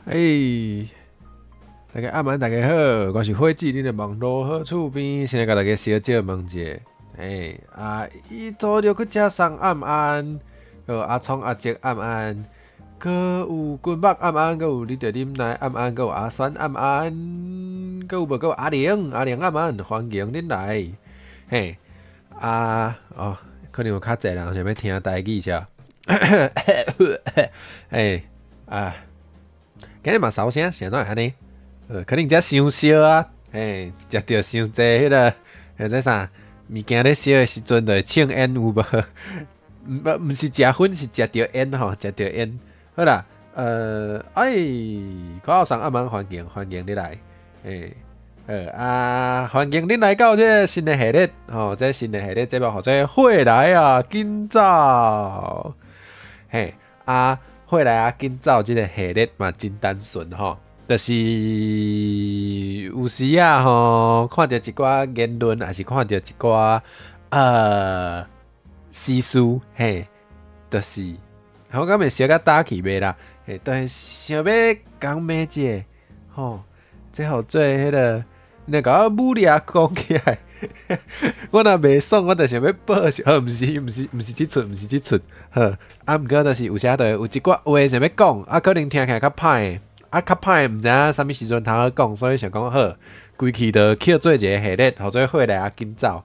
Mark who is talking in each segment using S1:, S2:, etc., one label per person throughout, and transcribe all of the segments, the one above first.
S1: 嘿，大家晚安，大家好，我是火鸡，恁的网络好厝边，先来甲大家小姐问一下，伊早着去食送暗安，阿聪阿杰暗安，搁有君木暗安，搁有你着啉奶暗安，搁有阿酸暗安，搁有无？搁有阿玲暗安，欢迎恁来，嘿，可能有较济人想要听台语啥，今日嘛烧声，啥哪会安尼？可能食伤烧啊，食着伤济迄个，即啥物件咧烧的时阵，就会呛烟有无？毋是食薰，是食着烟吼，食着烟。好啦，口号上暗晚欢迎你来，欢迎恁来到这个新的系列，吼，这新的系列节目叫做会来啊，紧走，会来啊，紧走！这个系列嘛真单纯吼，就是有时啊吼，看到一寡言论，还是看到一寡时事，就是我感觉小可打起袂啦，但是想要讲咩者吼，这好做迄个，你甲我武力讲起来。我若袂爽，我就想要报仇。毋是即出，毋过就是有时有一寡话想要讲，可能听起来较歹，较歹毋知影啥物时阵通好讲，所以想讲好，规气就去做一个系列，或者火来紧走，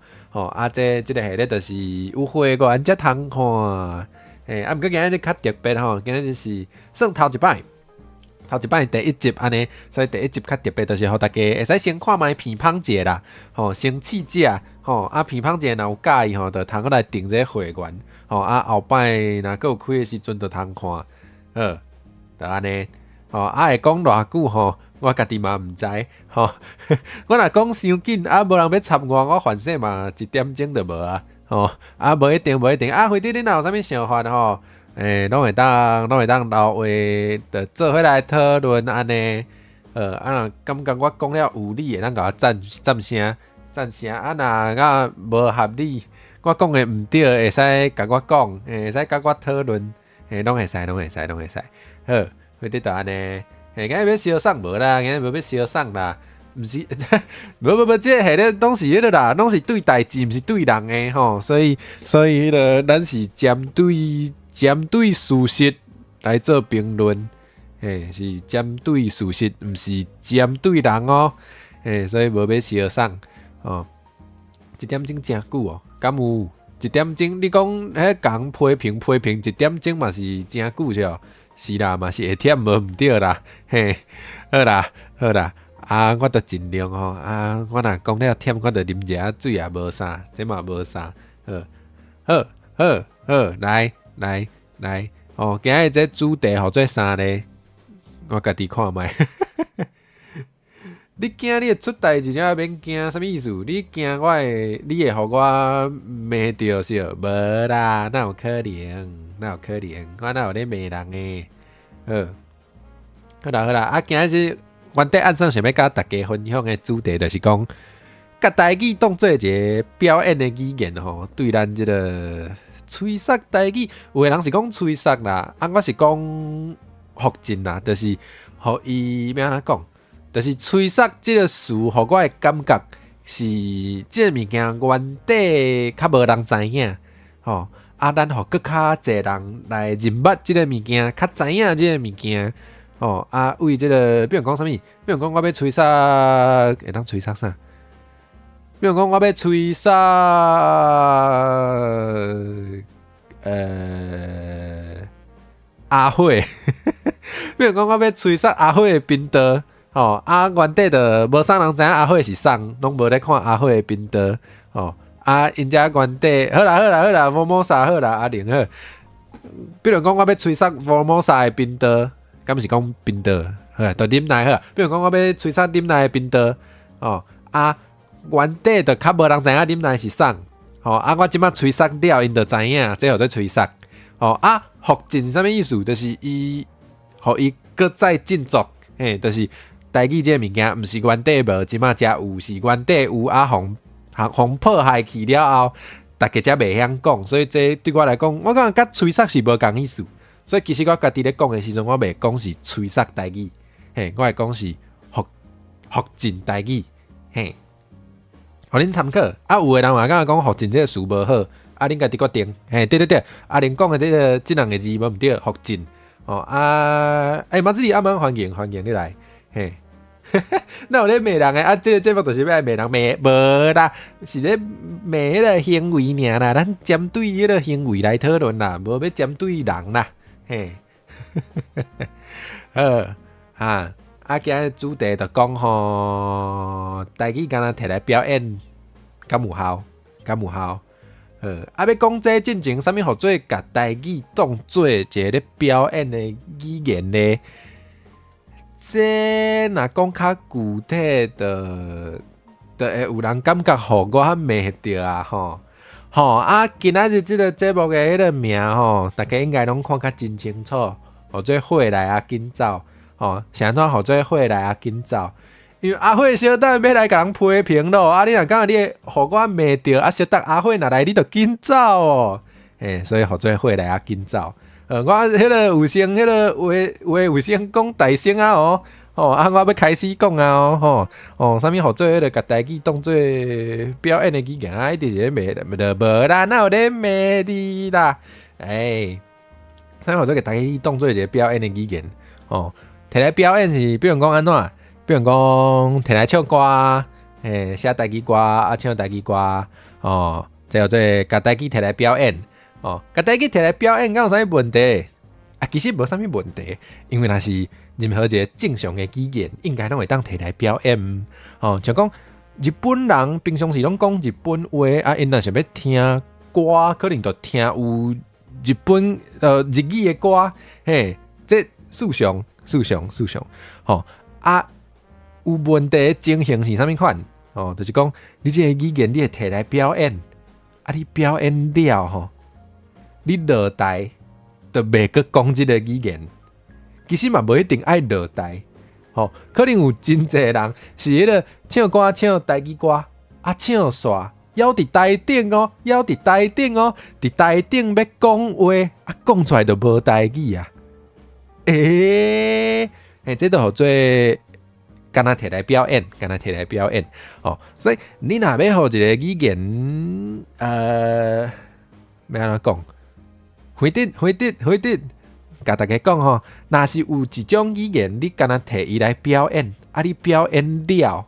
S1: 这个系列就是有火源才通看，毋过今日较特别吼，今日就是算头一摆第一集安尼，所以第一集较特别，就是互大家会使先看卖偏芳者啦，先试者，偏芳者若有介意就通过来订这个会员，后摆若佫有开的时阵就通看，就安尼，会讲偌久我家己嘛毋知，我若讲伤紧，无人要插我反正嘛1点钟就无啊，无一定，回头恁若有啥物想法吼？拢会当留话，就做伙来讨论安尼。若感觉我讲了有理，会当甲我赞声。若无合理，我讲的毋对，会使甲我讲，会使甲我讨论，拢会使。好，回头就安尼。今日要烧送无啦？今日无要烧送啦？毋是，无，这系咧拢是迄个啦，拢是对代志，毋是对人诶吼。所以迄个咱是针对事实来做评论，是针对事实，毋是针对人哦，所以无要烧送哦。1点钟真久哦，敢有1点钟？你讲迄讲批评1点钟嘛是真久着，是啦，嘛是会忝无毋对啦，好啦，我着尽量吼，我若讲了忝，我着啉一下水也无啥，这嘛无啥，好，来，今日这主题号做啥呢？我家己看卖。你惊你会出代志，才免惊，什么意思？你惊你会互我骂着是？无啦，哪有可能？我哪有咧骂人诶？好啦，今日是原底按上想要甲大家分享的主题，就是讲，甲台语当做一个表演的语言吼，对咱这个吹杀台语，有的人是讲吹杀啦，我是讲福建啦，就是互伊要安怎讲，就是吹杀这个词，互我的感觉是这个物件原底较无人知影，咱互更较侪人来认捌这个物件，较知影这个物件，为这个，比如讲啥物？比如讲我要吹杀，会当吹杀啥？比如讲我要吹杀，阿慧，比如讲我要吹杀阿慧的频道，原底就无啥人知影阿慧是啥，拢无咧看阿慧的频道，因遮原底好啦，Formosa好啦，阿玲好。比如讲我要吹杀 Formosa 的频道，敢是讲频道，好啦，就啉奶好。比如讲我要吹杀啉奶的频道，原底就较无人知影啉奶是啥，我即摆吹杀了，因就知影，这叫做吹杀。福建啥物意思？就是伊，互伊搁再振作，就是台语这个物件，毋是原底无，即摆才有，是原底有互破坏去了后，大家才袂晓讲，所以这对我来讲，我感觉甲吹杀是无共意思。所以其实我家己咧讲的时阵，我袂讲是吹杀台语，嘿，我会讲是福晋台语，嘿，互恁参考。啊，有诶人嘛敢若讲福晋这个词无好，啊，恁家己决定。嘿，对，啊，恁讲诶这两个字无毋对，福晋。哦啊，马子里阿蛮欢迎你来，嘿。那有咧骂人诶，啊，这个节目就是要来骂人，骂无啦，是咧骂迄个行为尔啦，咱针对迄个行为来讨论啦，无要针对人啦，嘿，啊，今日主题就讲吼，台语敢若摕来表演，敢有效？要讲这进前，啥物互做甲台语当做一个咧表演的语言咧？这若讲较具体的，会有人感觉互我骂着啊吼。今仔日即个节目的迄个名吼，大家应该拢看较真清楚，互做火来啊紧走是安怎互做火来啊紧走？因为阿火小等要来甲人批评咯，你若讲你互我骂着小等阿火若来，你着紧走哦。所以互做火来啊紧走。我迄个有声，迄个话有声讲大声啊我要开始讲啊啥物互做迄个甲台语当做表演的语言啊，一直是咧骂着无啦，哪有咧骂你啦？啥物互做甲台语当做一个表演的语言摕来表演是，比如讲安怎？比如讲摕来唱歌写台语歌唱台语歌这叫做甲台语摕来表演。甲台语摕来表演，敢有啥物问题？其实无啥物问题，因为若是任何一个正常的语言，应该拢会当摕来表演。像讲日本人平常时拢讲日本话因若想要听歌，可能就听有日本日语的歌，这事上有问题的情形是啥物款？就是讲你这个语言你会摕来表演，你表演了你落台就袂去讲即个语言，其实嘛无一定爱落台，可能有真侪人是迄个唱歌唱台语歌唱煞，腰伫台顶伫台顶要讲话讲出来就无台语啊！这都好做敢若摕来表演，所以你若要互一个语言要安怎讲？回dit，甲大家讲若是有一种语言，你敢若摕伊来表演，你表演了，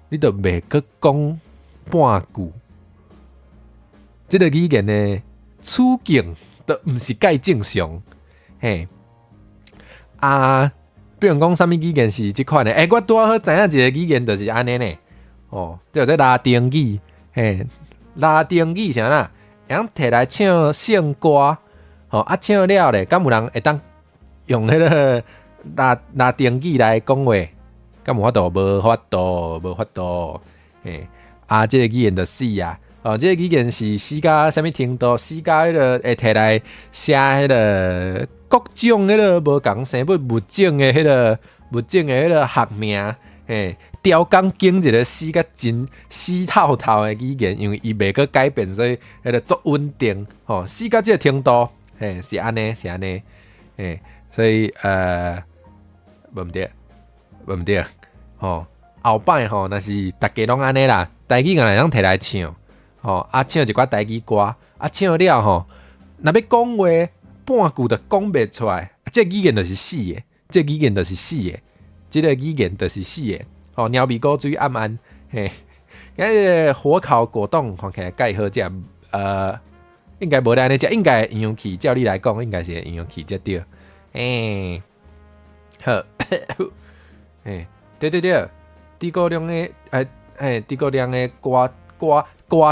S1: 你就袂去讲半句。这个语言的处境都毋是介正常，比如讲啥物语言是即款的？我拄好知影一个语言就是安尼呢，叫做拉丁语，拉丁语啥啦？会摕来唱圣歌，唱了咧，敢有人会当用迄个拉丁语来讲话？敢有法度？无法度，这个语言就死啊！这个语言是死甲啥物程度？死甲迄个会摕来写迄个各种迄个无共生物种的迄个学名，雕工经一个死甲真死透透的语言，因为伊袂去改变，所以迄个足稳定，死甲即个程度，是安尼，所以无毋对，后摆若是大家拢安尼啦，台语若通摕来唱，唱一寡台语歌，唱了若要讲话半句就讲袂出来，这语言就是死的，这语言就是死的。鸟鼻高水暗暗，火烤果冻看起来介好食，应该无咧安尼食，应该营养气，照你来讲，应该是营养气才对。好，对，诸葛亮的诸葛亮的歌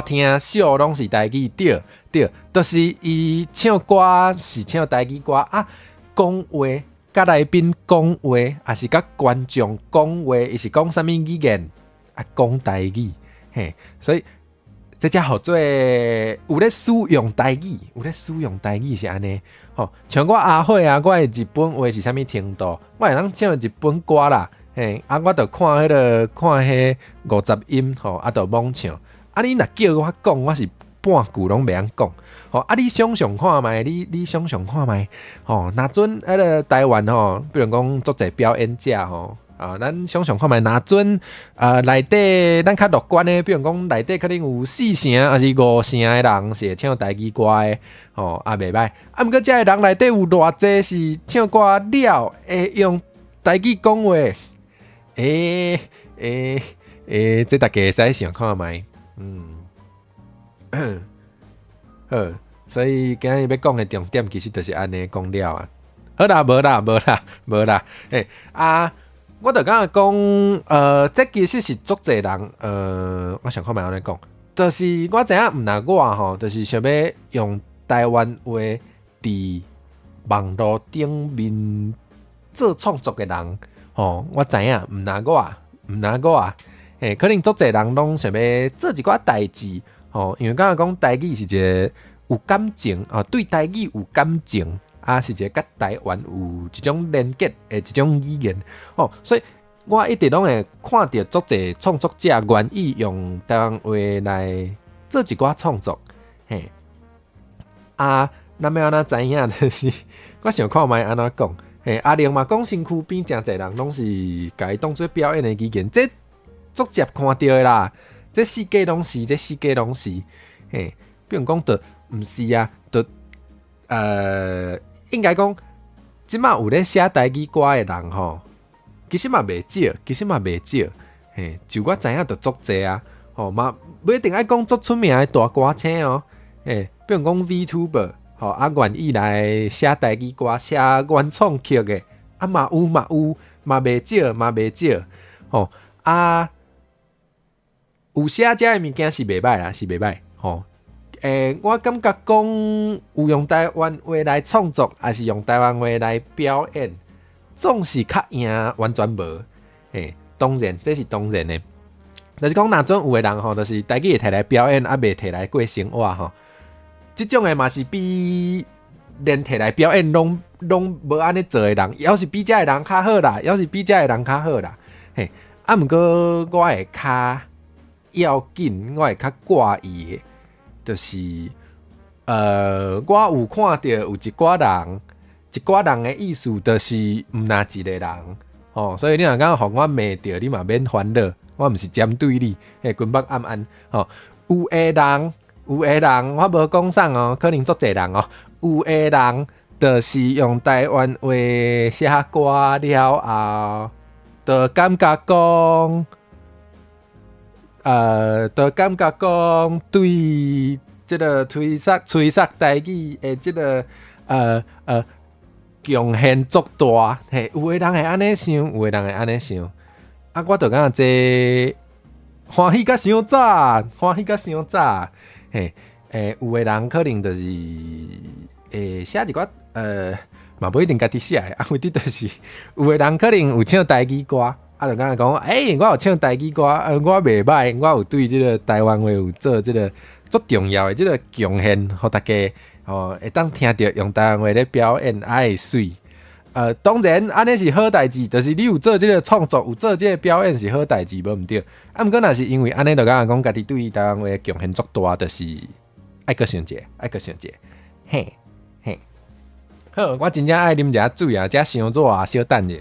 S1: 听秀拢是台语，对，就是伊唱歌是唱台语歌讲话。甲来宾讲话，还是甲观众讲话，伊是讲啥物语言？讲台语，所以这才好做有咧使用台语，是安尼。像我阿火我的日本话是啥物程度？我会当唱日本歌啦，我就看迄50音，就猛唱。你若叫我讲，我是半句拢袂晓讲。吼啊，你想想看觅，你想想看觅，吼，若准迄个台湾吼，比如讲足侪表演者吼。咱想想看觅，若准内底咱较乐观的，比如讲内底可能有4成还是5成的人是会唱台语歌的，吼袂歹。毋过遮个人内底有偌济是唱歌了会用台语讲话，这大家会使想看觅，好，所以今日要讲的重点其实就是安尼讲了啊。好啦，无啦，我就感觉讲，这其实是足侪人，我想看觅安尼讲，就是我知影毋若我吼，就是想要用台湾话伫网络顶面做创作的人，吼，我知影毋若我，可能足侪人拢想要做一寡代志，吼，因为感觉讲台语是一个有感情，对台语有感情。是一个甲台湾有一种连结的一种语言哦，所以我一直拢会看到足侪创作者愿意用台湾话来做一寡创作，嘿，咱要安怎知影？就是我想看觅安怎讲，嘿，阿玲嘛讲身躯边诚侪人拢是家当做表演的语言，这足接看到的啦，这世界拢是，嘿，比如讲的毋是啊，应该讲，即马有咧写台语歌的人吼，其实嘛袂少，嘿，就我知影就足济啊，吼嘛不一定爱讲足出名的大歌星哦，比如讲 VTuber， 吼愿意来写台语歌、写原创曲的，嘛有，嘛袂少，吼有写遮的物件是袂歹啦，吼。我感觉讲有用台湾话来创作，还是用台湾话来表演，总是较赢完全无。当然这是当然的。就是讲，若准有的人吼，就是台语会摕来表演，袂摕来过生活吼。即种的嘛是比连摕来表演拢无安尼做的人，要是比遮的人较好啦，嘿，毋过我会较要紧，我会较挂意的。就是我有看到有一寡人的意思，就是毋若一个人，吼，所以你若讲互我骂着，你嘛免烦恼，我毋是针对你，君北暗暗，吼，有的人，我无讲啥哦，可能足侪人哦，有的人就是用台湾话写歌了后，就感觉讲。就感觉讲对即个吹杀台语的即个贡献足大，嘿，有的人会安尼想，我就感觉这欢喜甲伤早，嘿，有的人可能就是写一寡嘛不一定家己写的，有啲就是有的人可能有唱台语歌。就敢讲，我有唱台语歌，我袂歹，我有对即个台湾话有做即个足重要的即个贡献，互大家会当听到用台湾话咧表演，会水。当然安尼是好代志，就是你有做即个创作，有做即个表演是好代志，无毋对。毋过若是因为安尼，就敢讲家己对台湾话贡献足大，就是爱阁想者，嘿。好，我真正爱啉一下水啊，遮伤热啊，小等者。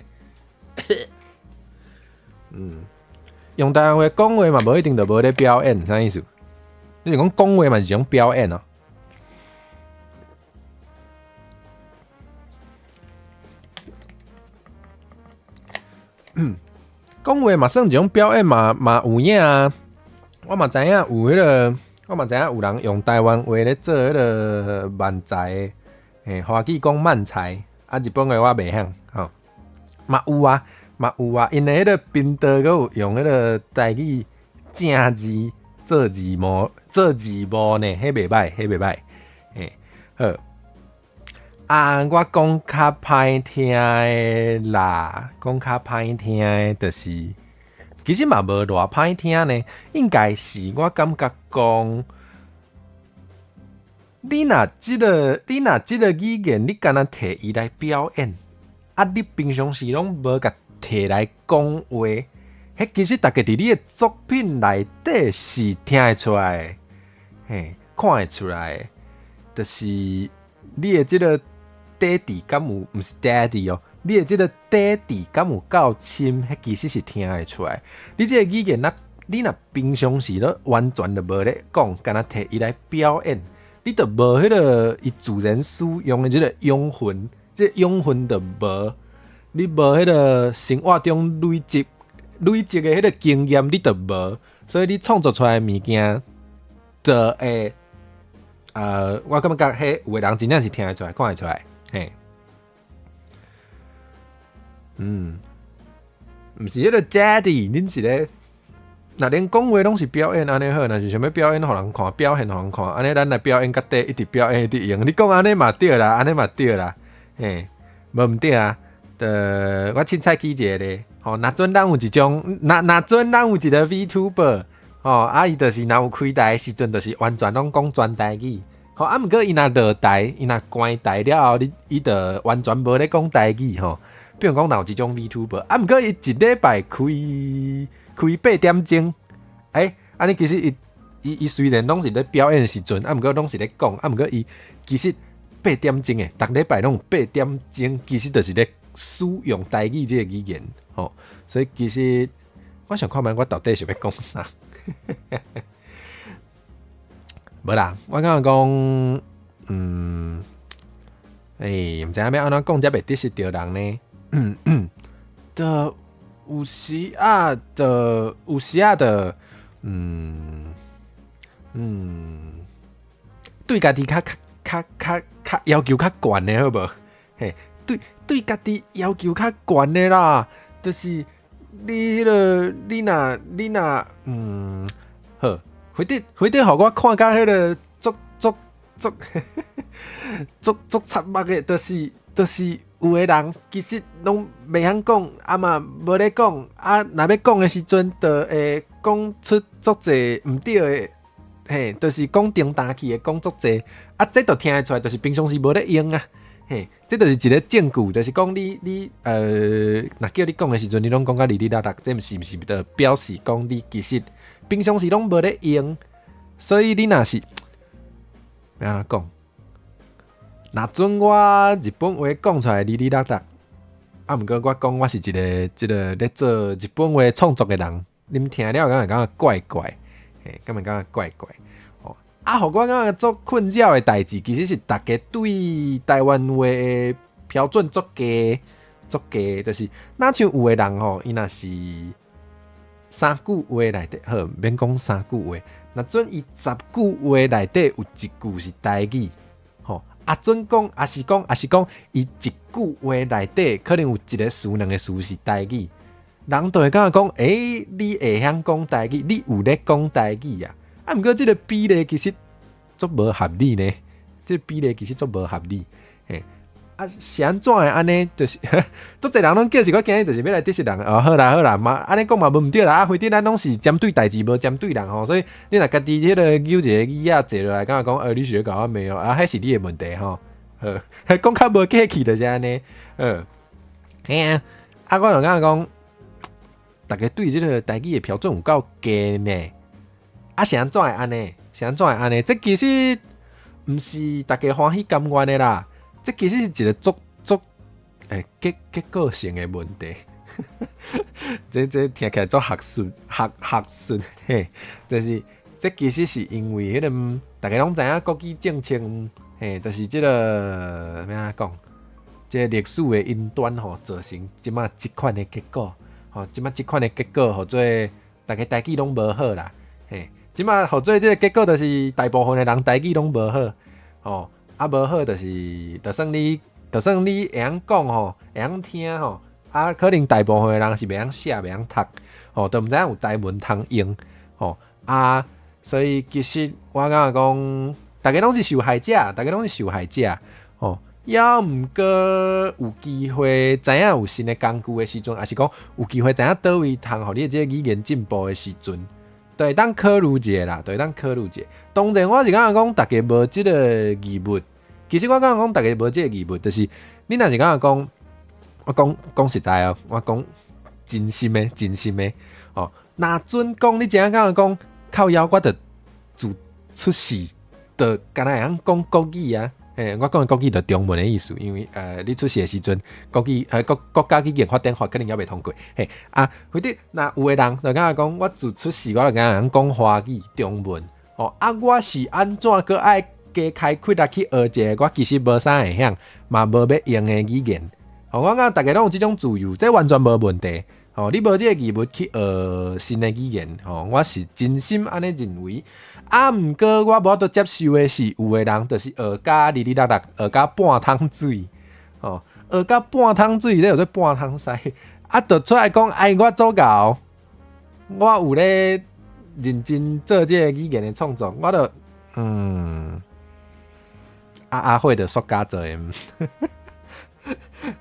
S1: 用台湾话讲话嘛，无一定就无咧表演，啥意思？你是讲讲话嘛是一种表演哦。讲话嘛算一种表演嘛有影啊。我嘛知影有迄个，我嘛知影有人用台湾话咧做迄个漫才，华语讲漫才，日本话我袂晓，吼，嘛有啊。因为迄个频道佮有用迄个台语正字做字幕呢，迄袂歹，好。我讲较歹听的啦，就是其实嘛无偌歹听呢，应该是我感觉讲，你若即个语言，你敢若摕伊来表演，你平常时拢无甲摕来讲话，迄其实大家伫你的作品内底是听会出来的，看会出来的。就是你的这个爹地敢有，毋是 daddy 哦，你的这个爹地敢有够深，迄其实是听会出来。你这个语言你若平常时都完全就无咧讲，干那摕伊来表演，你就无迄个伊自然使用的这个养分，这养分就无，你无迄个生活中累积的迄个经验，你就无，所以你创作出来的物件，就会我感觉迄有的人真正是听得出来、看得出来，嘿，毋是迄个 daddy， 恁是咧。那恁讲话拢是表演安尼好，若是想要表演互人看，表现互人看，安尼咱来表演到底，一直表演一直用。你讲安尼嘛对啦，安尼嘛对啦，嘿，无毋对啊。我凊彩记一个咧，吼，若准咱有一种，若准咱有一个 VTuber， 吼，伊就是若有开台的时阵，就是完全拢讲全台语，吼，啊，毋过伊若落台，伊若关台了后，伊就完全无咧讲台语，吼。比如讲，若有一种 VTuber， 啊，毋过伊一礼拜开8点钟，安尼其实伊虽然拢是咧表演的时阵，啊，毋过拢是咧讲，啊，毋过伊其实8点钟诶，逐礼拜拢有8点钟，其实就是咧使用台语这个语言，吼，所以其实我想看觅我到底是要讲啥，无啦，我感觉讲，毋知影要安怎讲才袂得失着人呢？的。有时啊的，对家己较要求较悬的好无？嘿，对家己要求较悬的啦，就是你若好，回头互我看甲迄个足插目的，就是有的人其实拢袂晓讲，啊嘛无咧讲，啊若要讲的时阵，就会讲出足侪毋对的，嘿，就是讲重大气的讲足侪，啊，这就听得出来，就是平常时无咧用啊，嘿，这就是一个证据，就是讲你若叫你讲的时阵，你拢讲甲哩哩啦啦，这是毋是就表示讲你其实平常时拢无咧用，所以你若是要安怎讲？若准我日本话讲出来哩哩啦啦，啊，毋过我讲我是一个咧做日本话创作的人，你们听了感觉怪怪，嘿，感觉怪怪。哦，啊，互我感觉做困扰的代志，其实是大家对台湾话的标准足低，就是哪像有的人吼，伊若是3句话内底，好，免讲3句话，若准伊10句话内底有一句是台语。啊，准讲，也是讲，伊一句话内底可能有一个词、2个词是台语，人就会感觉讲，你会晓讲台语，你有咧讲台语啊？啊，毋过这个比例其实足无合理呢，这个比例其实足无合理，嘿，啊，是安怎的安尼？就是足侪人拢叫是我今日就是要来 diss 人哦，好啦嘛，安尼讲嘛无毋对啦，啊，反正咱拢是针对代志，无针对人吼，所以你若家己迄个揪一个语啊坐落来，感觉讲，你是咧搞我没有啊？迄是你的问题吼，讲较无客气就是安尼，嘿啊，啊，我就感觉讲，大家对即个台语的标准有够低呢，啊，是安怎会安尼？这其实毋是大家欢喜甘愿的啦。这其实是一个足结构性的问题，这听起来足学术嘿，就是这其实是因为迄个大家拢知影国际政策，嘿，就是这个咩啊讲，这历史的因端吼，造成即马即款的结果，吼，即马即款的结果，或者大家台语拢无好啦，嘿，即马或者这个结果就是大部分的人台语拢无好，吼。啊，无好就是，就算你会晓讲吼，会晓听吼，啊，可能大部分的人是袂晓写、袂晓读，吼，都毋知影有台文通用，吼，啊，所以其实我感觉讲，大家拢是受害者，吼，要毋过有机会知影有新的工具的时阵，还是讲有机会知影倒位通，互你的这个语言进步的时阵。就会当考虑一下啦，当然，我是感觉讲，大家无即个义务。其实我感觉讲，大家无即个义务，就是你若是感觉讲，我讲实在哦，我讲真心的哦。若准讲你真感觉讲，靠腰我着自出事，就敢若会晓讲国语啊。我讲的国语就中文的意思，因为你出世的时阵，国语国家语言发展法可能还未通过。或者若有的人就敢若讲，我自出世我就敢若讲华语、中文。我是安怎个爱加开开来去学一个我其实无啥会晓，嘛无要用的语言。我感觉大家拢有这种自由，这完全无问题。你无这个义务去学新的语言，我是真心安尼认为。毋过我无法度接受的是，有的人就是学甲哩哩啦啦，学甲半桶水，学甲半桶水，你有做半桶屎，就出来讲，我做到，我有咧认真做这个语言的创作，我就阿慧的塑胶做的，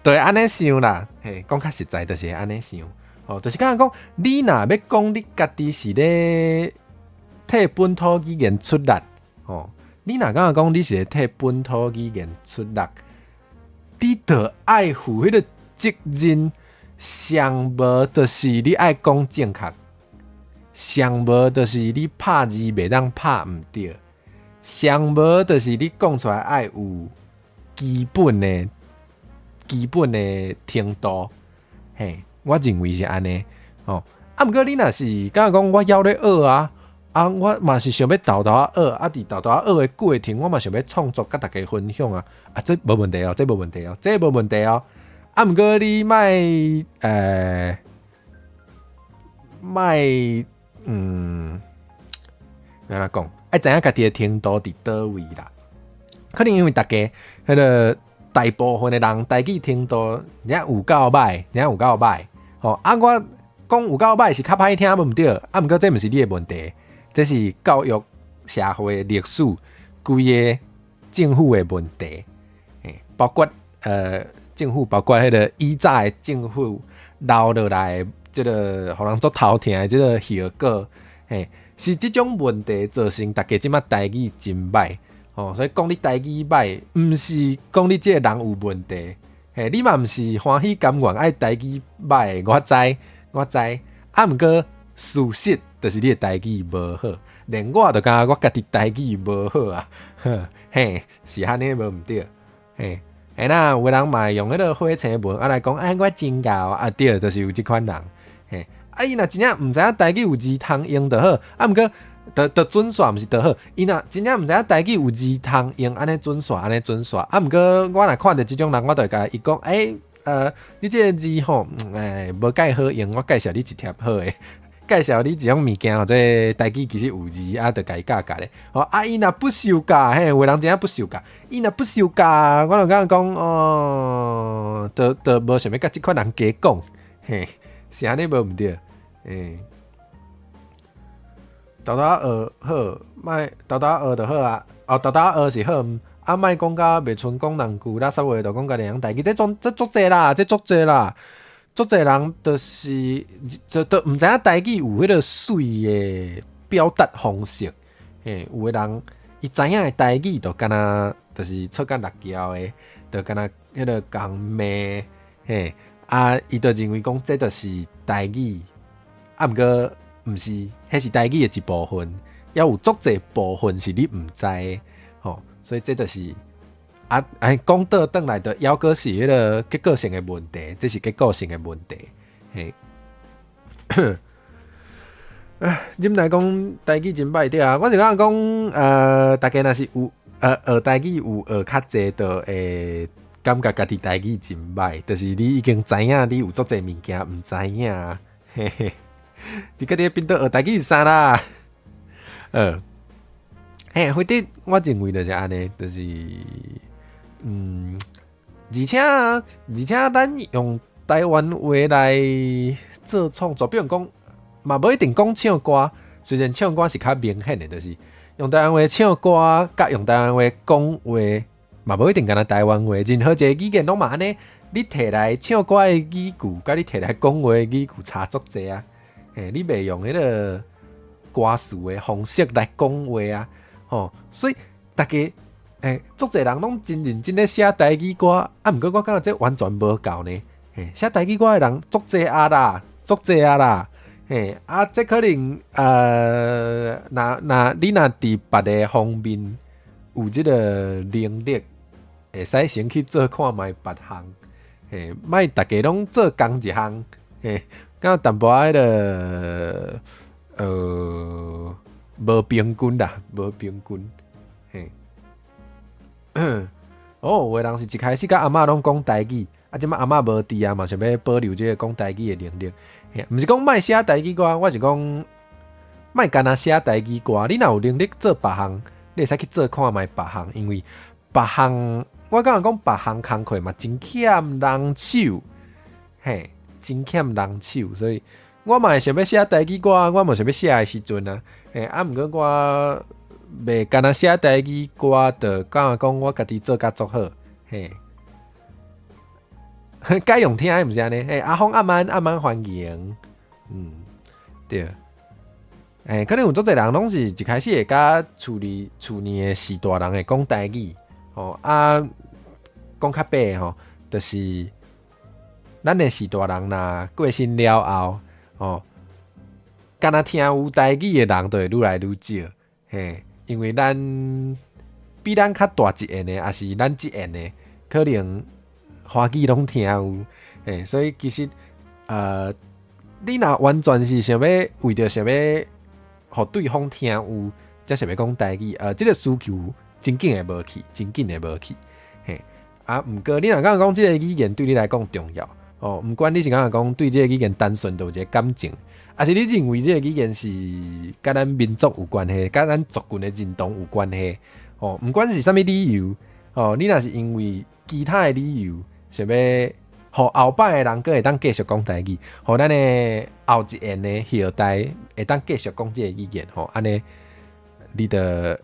S1: 对，安尼想啦，讲较实在，就是安尼想，就是讲你若要讲你家己是咧。替本土语言出力，你若讲你是咧替本土语言出力，你就爱负迄个责任，上无就是你爱讲正确，上无就是你拍字袂当拍毋对，上无就是你讲出来爱有基本的程度，我认为是安尼，毋过你若是讲我要咧学啊。我嘛是想要豆豆学，伫豆豆学的过程，我嘛想要创作，甲大家分享啊！这无问题哦，这无问题哦，这无问题哦。毋过你莫安怎讲？爱知影家己的程度伫倒位啦。可能因为大家迄个大部分的人台语程度，有够歹，我讲有够歹是较歹听，无毋对。毋过这毋是你的问题。这是教育社会历史规个政府的问题，包括政府，包括迄个以早的政府留落来的这个互人做头疼的这个效果，是这种问题造成大家即马台语真歹，所以讲你台语歹，毋是讲你这个人有问题，你嘛毋是欢喜甘愿爱台语歹，我知，毋过事实。就是你的台语无好，连我都感觉我家己台语无好啊，是安尼无毋对，那有人嘛用迄个火车文来讲，我真教对，就是有即款人，伊若真正毋知影台语有字通用就好，毋过就准煞毋是就好，伊若真正毋知影台语有字通用，安尼准煞，毋过我若看到即种人，我就甲伊讲，你这个字吼，无介好用，我介绍你一贴好诶。介绍你一种物件，这台语其实有字，就甲伊教咧。伊若不受教，有人真正不受教，伊若不受教，我就讲都无想要甲即款人加讲，是安尼无毋对，豆豆学好，莫豆豆学就好啊，豆豆学是好，莫讲甲袂剩讲两句，垃圾话就讲甲两台语，这足济啦，足侪人就是都毋知影台语有迄个水的表达方式，有的人伊知影的台语就敢若就是错甲辣椒的，就敢若迄个讲骂，伊就认为讲这就是台语，毋过毋是，迄是台语的一部分，也有足侪部分是你毋知的，所以这就是讲倒转来的，抑个是迄个结果性的问题，这是结果性的问题。来讲台语真歹对啊！我是讲大家若是有学台语有学较济，就会感觉家己台语真歹，就是你已经知影你有足济物件毋知影，你家己变到学台语是啥啦？或者我认为就是安尼，就是。而且咱用台湾话来做创作，比如讲，嘛无一定讲唱歌，虽然唱歌是较明显的，就是用台湾话唱歌，甲用台湾话讲话，嘛无一定干那台湾话，任何一个语言拢嘛安尼，你摕来唱歌的语句，甲你摕来讲话的语句差足济啊！你袂用迄个歌词的方式来讲话啊，所以大家。足侪人拢真认真咧写台语歌，毋过我感觉这完全无够呢。写台语歌的人足侪啦，这可能你若伫别个方面，有即个能力，会使先去做看卖别项，嘿，莫大家拢做同一项，嘿，敢淡薄仔无平均啦，无平均，嘿。哦，有诶人是一开始甲阿嬷拢讲台语，啊，即摆阿嬷无伫啊嘛，想要保留即个讲台语诶能力。毋是讲莫写台语歌，我是讲莫干那写台语歌。你若有能力做别项，你会使去做看卖别项，因为别项我敢若讲别项工课嘛，真欠人手，嘿，真欠人手，所以我嘛会想要写台语歌，我嘛想要写诶时阵啊，嘿，啊，毋过我。袂干那写台语歌，就敢若讲我家己做甲足好，嘿，该用听毋是安尼？嘿，阿峰阿曼欢迎，对，可能有足侪人拢是一开始会甲厝里诶士大人会讲台语，吼啊，讲较白吼，就是咱诶士大人若过身了后，吼，敢若听有台语诶人就会愈来愈少，嘿。因为咱比咱较大一end的，还是咱一end的，可能华语拢听有，所以其实你若完全是想要为着想要互对方听有，才想要讲台语，这个需求真紧会无去，真紧会无去，嘿，啊，毋过你若敢讲这个语言对你来讲重要，哦，毋管你是敢讲对这个语言单纯有一个感情。啊是你认为这个语言是甲咱民族有关系，甲咱族群的认同有关系？哦，毋管是啥物理由，哦，你若是因为其他的理由，想要互后摆的人，佫会当继续讲台语，互咱的后一end的后代会当继续讲这个语言，吼，安尼你着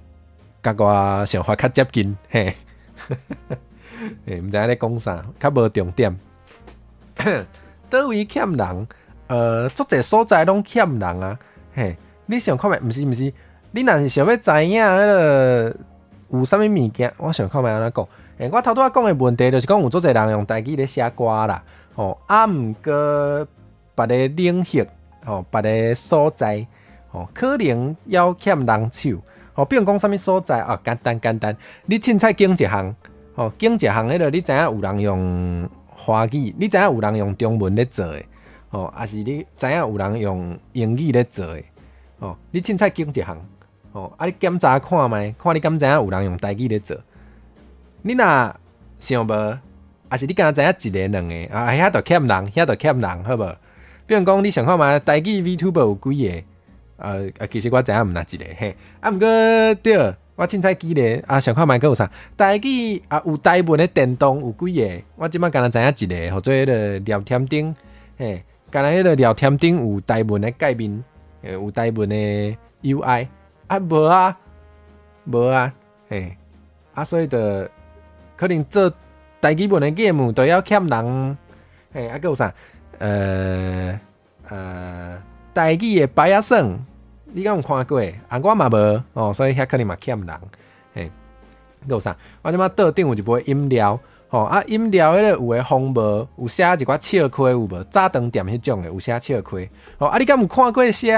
S1: 甲我想法较接近，嘿，毋知影咧讲啥，较无重点，倒位欠人？足侪所在拢欠人啊！嘿，你想看觅？毋是，你若是想要知影迄个有啥物物件，我想看觅安怎讲。我头拄仔讲的问题就是讲有足侪人用台语咧写歌啦，吼，啊，毋过别个领域，吼，别个所在，吼，可能要欠人手，吼，比如讲啥物所在啊，简单，你凊彩经一项，吼，经一项迄个，你知影有人用华语，你知影有人用中文咧做诶。哦，还是你知影有人用英语咧做诶，哦，你凊彩经一项，哦，啊，你检查看觅，看你敢知影有人用台语咧做。你若想无，还是你敢知影一个两个，啊，遐就欠人，好无？比如讲，你想看觅台语 VTuber 有几个？其实我知影毋若一个，嘿，啊，毋过对，我凊彩记咧，啊，想看觅佫有啥？台语啊，有台文的电动有几个？我即摆敢若知影一个，或者迄个聊天顶，嘿。敢若迄个聊天顶有台文的界面，有台文的 UI， 啊无啊，嘿，啊所以就可能做台语文的 game 都要欠人，嘿，啊，佫有啥？台语的白鸭算，你敢有看过？啊，我嘛无哦，所以遐可能嘛欠人，嘿，佫有啥？我即摆桌顶有一杯饮料。哦啊，饮料迄个有诶封膜，有写一寡笑亏有无？早餐店迄种诶，有写笑亏。哦啊，你敢有看过写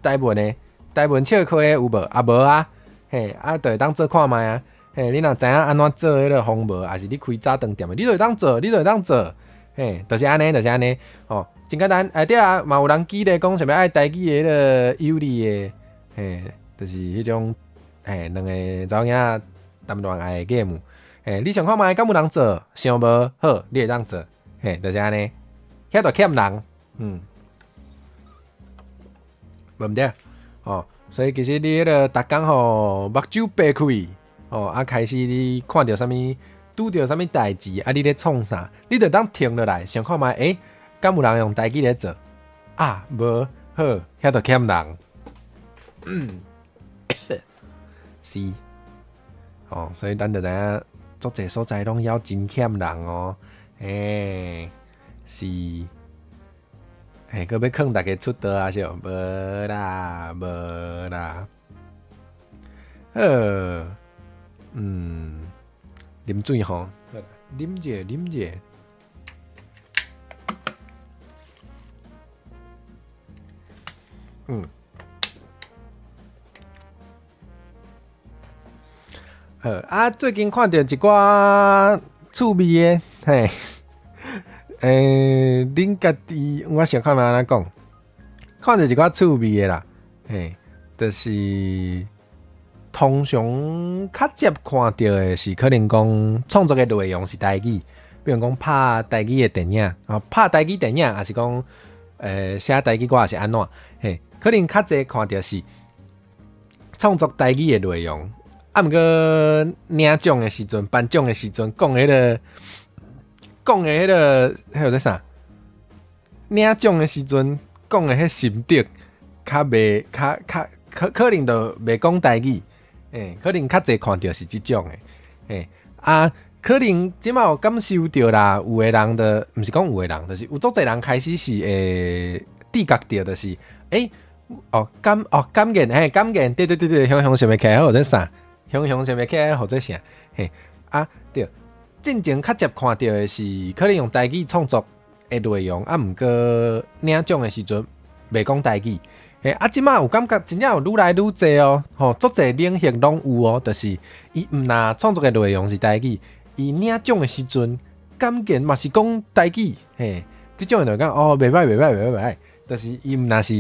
S1: 台文诶？台文笑亏有无？啊无啊，嘿啊，就会当做看卖啊。嘿，你若知影安怎做迄个封膜，还是你开早餐店诶，你就会当做，嘿，就是安尼。哦，真简单。对啊，嘛有人记咧讲啥物爱台语诶迄个有利诶，嘿，就是迄种，嘿，两个查某囝仔谈恋爱诶 game。你想看觅敢有人做？想无好，你会当做，就是安尼。遐就欠人，无毋对，哦，所以其实你迄个逐工吼目睭闭开，哦，啊开始你看到啥物，拄着啥物代志，啊你咧创啥，你就当停落来，想看觅，敢有人用台语咧做？啊，无好，遐就欠人，是，哦，所以咱就知影。足侪所在拢要真欠人哦，是，佮要劝大家出道啊，是无啦，啉水吼，啉者，好啊，最近看到一寡趣味的，嘿，恁家己我想看安怎讲，看到一寡趣味的啦，嘿，就是通常较接看到的是可能讲创作的内容是台语，比如讲拍台语的电影，啊，拍台语电影，还是讲写台语歌也是安怎，嘿，可能较济看到是创作台语的内容。啊，毋过领奖的时阵、颁奖的时阵，讲迄个，迄个啥？领奖的时阵讲的迄心得，较袂，可能就袂讲台语，可能较济看到是即种的，可能即马有感受到啦，有的人的，毋是讲有的人，就是有足侪人开始是知觉到，就是感言，感言，对，向想袂起来，或者啥？向想袂起来，或者啥？嘿，对，进前较接看到的是，可能用台语创作的内容，毋过领奖的时阵袂讲台语。即马有感觉真正有愈来愈济哦，足侪领域拢有哦，就是伊毋若创作的内容是台语，伊领奖的时阵感言嘛是讲台语，嘿，即种人就讲袂歹，就是伊毋若是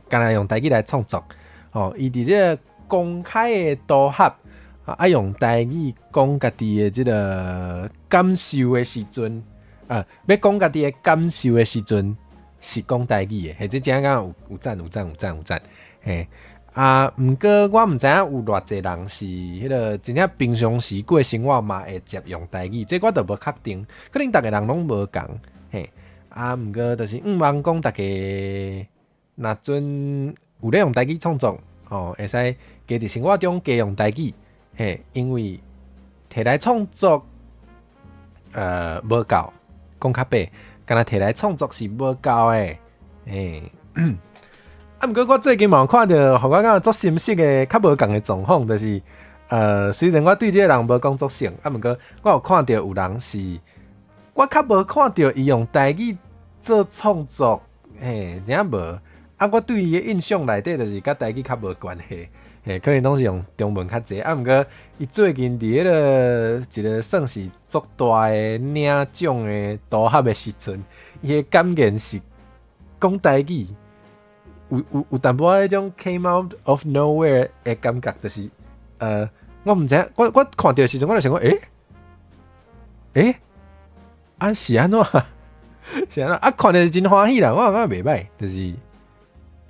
S1: 干那用台语来创作，伊伫即个公开的场合。用台语讲家己的即个感受的时阵，要讲家己的感受的时阵是讲台语的，即真讲有赞，嘿，毋过我毋知影有偌济人是迄个真正平常时过生活嘛会接用台语，这我都无确定，可能逐个人拢无共，嘿，毋过就是望讲大家若阵有咧用台语创作，会使家伫生活中加用台语。嘿，因为摕来创作，无够，讲较白，敢若摕来创作是无够诶，毋过我最近嘛有看到，互我感觉足深色诶，较无共诶状况，就是虽然我对即个人无讲作性，毋过我有看到有人是，我较无看到伊用台语做创作，真正无。我对伊诶印象内底就是甲台语较无关系。可能拢是用中文较济，毋过伊最近伫迄个一个算是足大诶领奖诶组合诶时阵，伊诶感言是讲台语，有淡薄仔迄种 came out of nowhere 诶感觉，就是我毋知影，我看到时阵我就想讲，是安怎？是安怎？看着真欢喜啦，我感觉袂歹，就是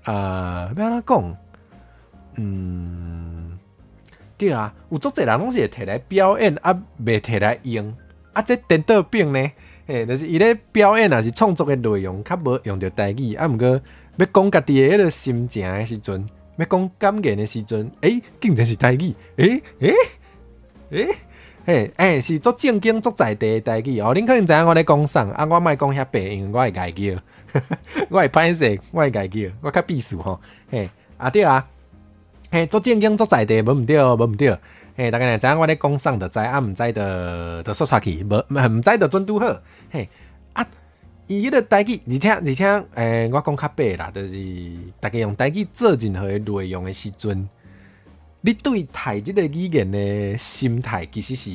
S1: 要安怎讲？对啊，有足侪人拢是会摕来表演，袂摕来用，这颠倒变呢？就是伊咧表演也是创作的内容，较无用到台语，毋过要讲家己的迄个心情的时阵，要讲感言的时阵，竟然是台语，是足正经、足在地的台语哦。恁可能知影我咧讲啥，我莫讲遐白，因为我会家叫，我会歹势，我会家叫，我较避暑吼，对啊。足正经足在地，无毋对，大家若知影我咧讲啥就知，毋知就说出去，毋知就准拄好。伊迄个台语，而且，我讲较白啦，就是大家用台语做任何内容的时阵，你对待即个语言的心态，其实是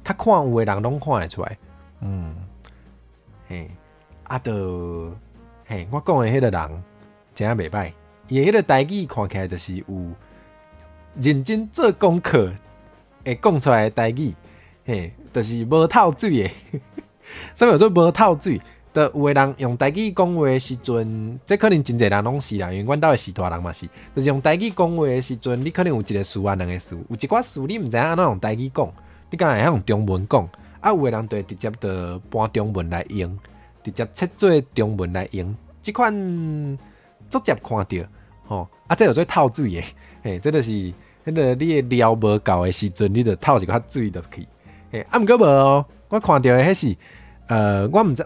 S1: 较看有的人拢看会出来。我讲的迄个人真正袂歹。伊迄个台语看起来就是有认真做功课，会讲出来的台语，就是无透水的。什么叫做无透水？就有的人用台语讲话的时阵，这可能真侪人拢是啦，因为阮兜的是大人嘛是，就是用台语讲话的时阵，你可能有一个词啊两个词，有一寡词你毋知影安怎用台语讲，你敢若会用中文讲，有的人就会直接就搬中文来用，直接切做中文来用，即款。足接看到，这有做透水的，这就是迄个你的料无够的时阵，你就透一寡水入去，毋过无哦，我看到的迄是，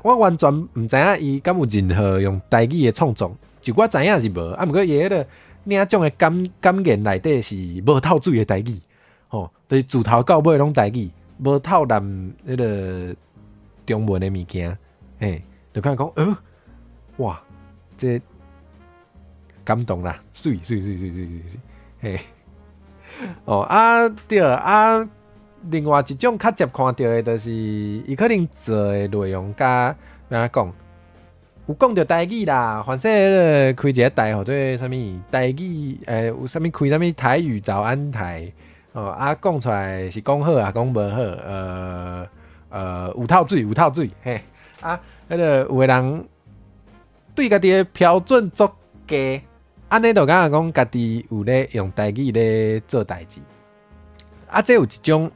S1: 我完全毋知影伊敢有任何用台语的创作，就我知影是无，毋过伊迄个领奖的感言内底是无透水的台语，就是自头到尾拢台语，无透含迄个中文的物件，就看讲，哇，这。感动啦，水，哦对啊，另外一种较接看到的，就是伊可能做的内容甲安怎讲，有讲到台语啦，反正开一个台或者啥物台语，有啥物开啥物台语早安台，讲出来是讲好啊，讲无好，有透水，嘿，迄个有个人对家己的标准足低，安尼就敢若讲家己有咧用台语咧做代志，这有一种。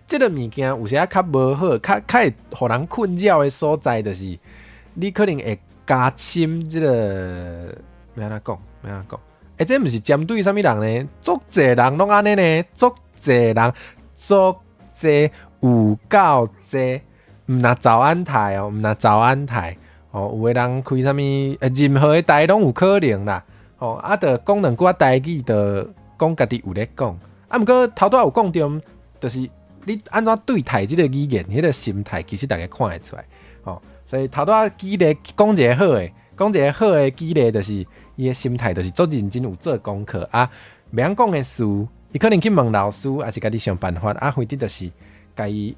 S1: 这个物件有时啊较无好，较会互人困扰的所在，就是你可能会加深这个要安怎讲？这毋是针对啥物人呢？足侪人拢安尼呢，足侪人足侪有够侪，毋若早安台哦，毋若早安台哦，有个人开啥物任何的台拢有可能啦。就讲两句啊台语，就讲家己有咧讲。毋过头拄有讲着，就是你安怎对待即个语言，迄个心态，其实大家看会出来。所以头拄举例讲一个好的举例，就是伊的心态，就是足认真有做功课啊。袂晓讲的事，伊可能去问老师，还是家己想办法啊。或者就是家己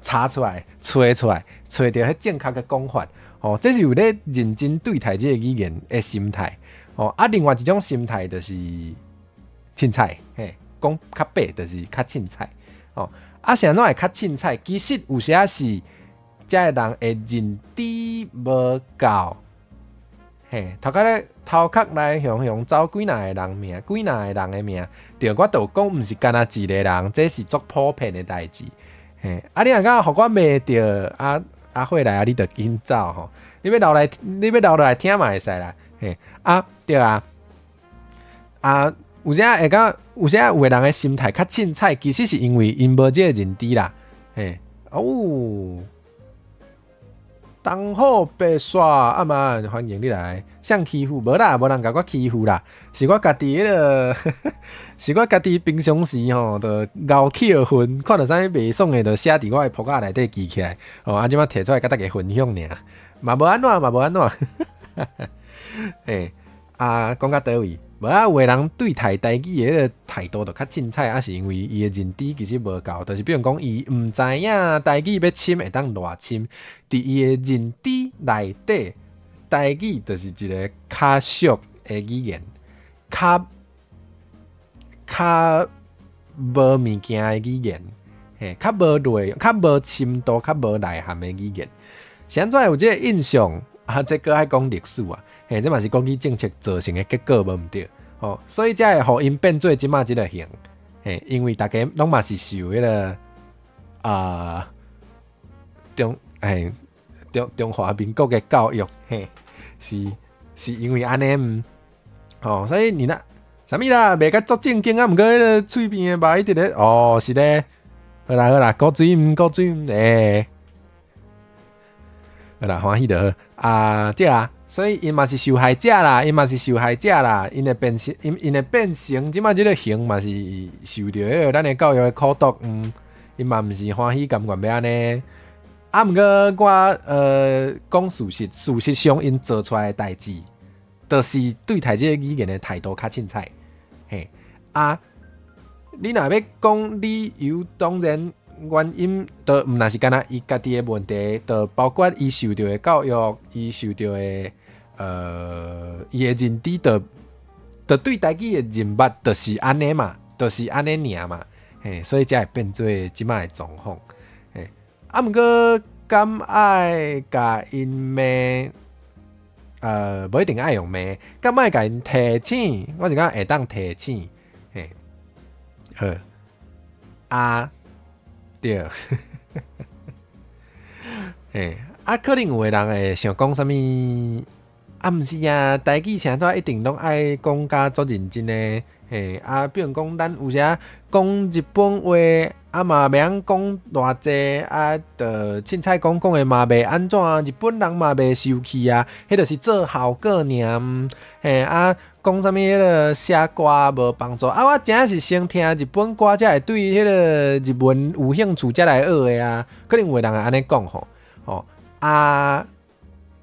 S1: 查出来、找出来，找到迄正确的讲法。这是有咧认真对待即个语言的心态。另外一种心态就是凊彩，讲较白就是较凊彩。啥怎会较凊彩？其实有时是遮个人会认知无够，头壳来向走几若个人命，几若个人的命，对我就讲，毋是干那一个人，这是足普遍的代志。你若讲互我骂着回来你就紧走吼。你要留落来听嘛会使啦。对啊。有时会讲，有时有个人的心态较凊彩，其实是因为因无这个认知啦。东好白煞阿曼，欢迎你来。像欺负无啦，无人甲我欺负啦，是我家己是我家己平常时就熬起了分，看到啥物袂爽的，就写伫我的簿仔内底记起来。即摆摕出来甲大家分享尔，嘛无安怎。讲到倒位？无有个人对待台语的迄个态度就较凊彩，是因为伊的认知其实无够，就是比如讲伊毋知影台语要深会当偌深，伫伊的认知内底，台语就是一个较俗的语言，较无物件的语言，较无内容、较无深度、较无内涵的语言。是安怎有这个印象？这个爱讲历史啊。这嘛是国语政策造成的结果，无毋对。所以才会互因变做即马即个形。因为大家拢嘛是受迄个中华民国的教育，是因为安尼。所以你那啥物啦，袂甲足正经啊，毋过迄个喙边的嘛一直咧，是咧。好啦，古水好啦，欢喜的这啊。所以因嘛是受害者啦，因的变成，即马即个形嘛是受着迄个咱的教育的苦毒，因嘛毋是欢喜甘愿要安尼。毋过我讲事实上因做出来的代志，就是对待即个语言的态度较凊彩。你若要讲理由，当然原因都毋若是干那伊家己的问题，就包括伊受到的教育，伊受到的伊的认知，就对台语的认捌，就是安尼嘛，就是安尼尔嘛，所以才会变做即摆的状况。毋过敢爱甲因骂，无一定爱用骂，敢爱甲因提醒，我是讲会当提醒，好对，可能有个人会想讲啥物？毋是啊，台语啥都一定拢爱讲甲足认真的。比如讲，咱有时讲日本话，嘛袂晓讲偌济，就凊彩讲的嘛袂安怎，日本人嘛袂受气啊，迄就是做效果尔。讲啥物迄个写歌无帮助我真是先听日本歌，才会对迄个日文有兴趣，才来学的啊。可能有个人会安尼讲吼，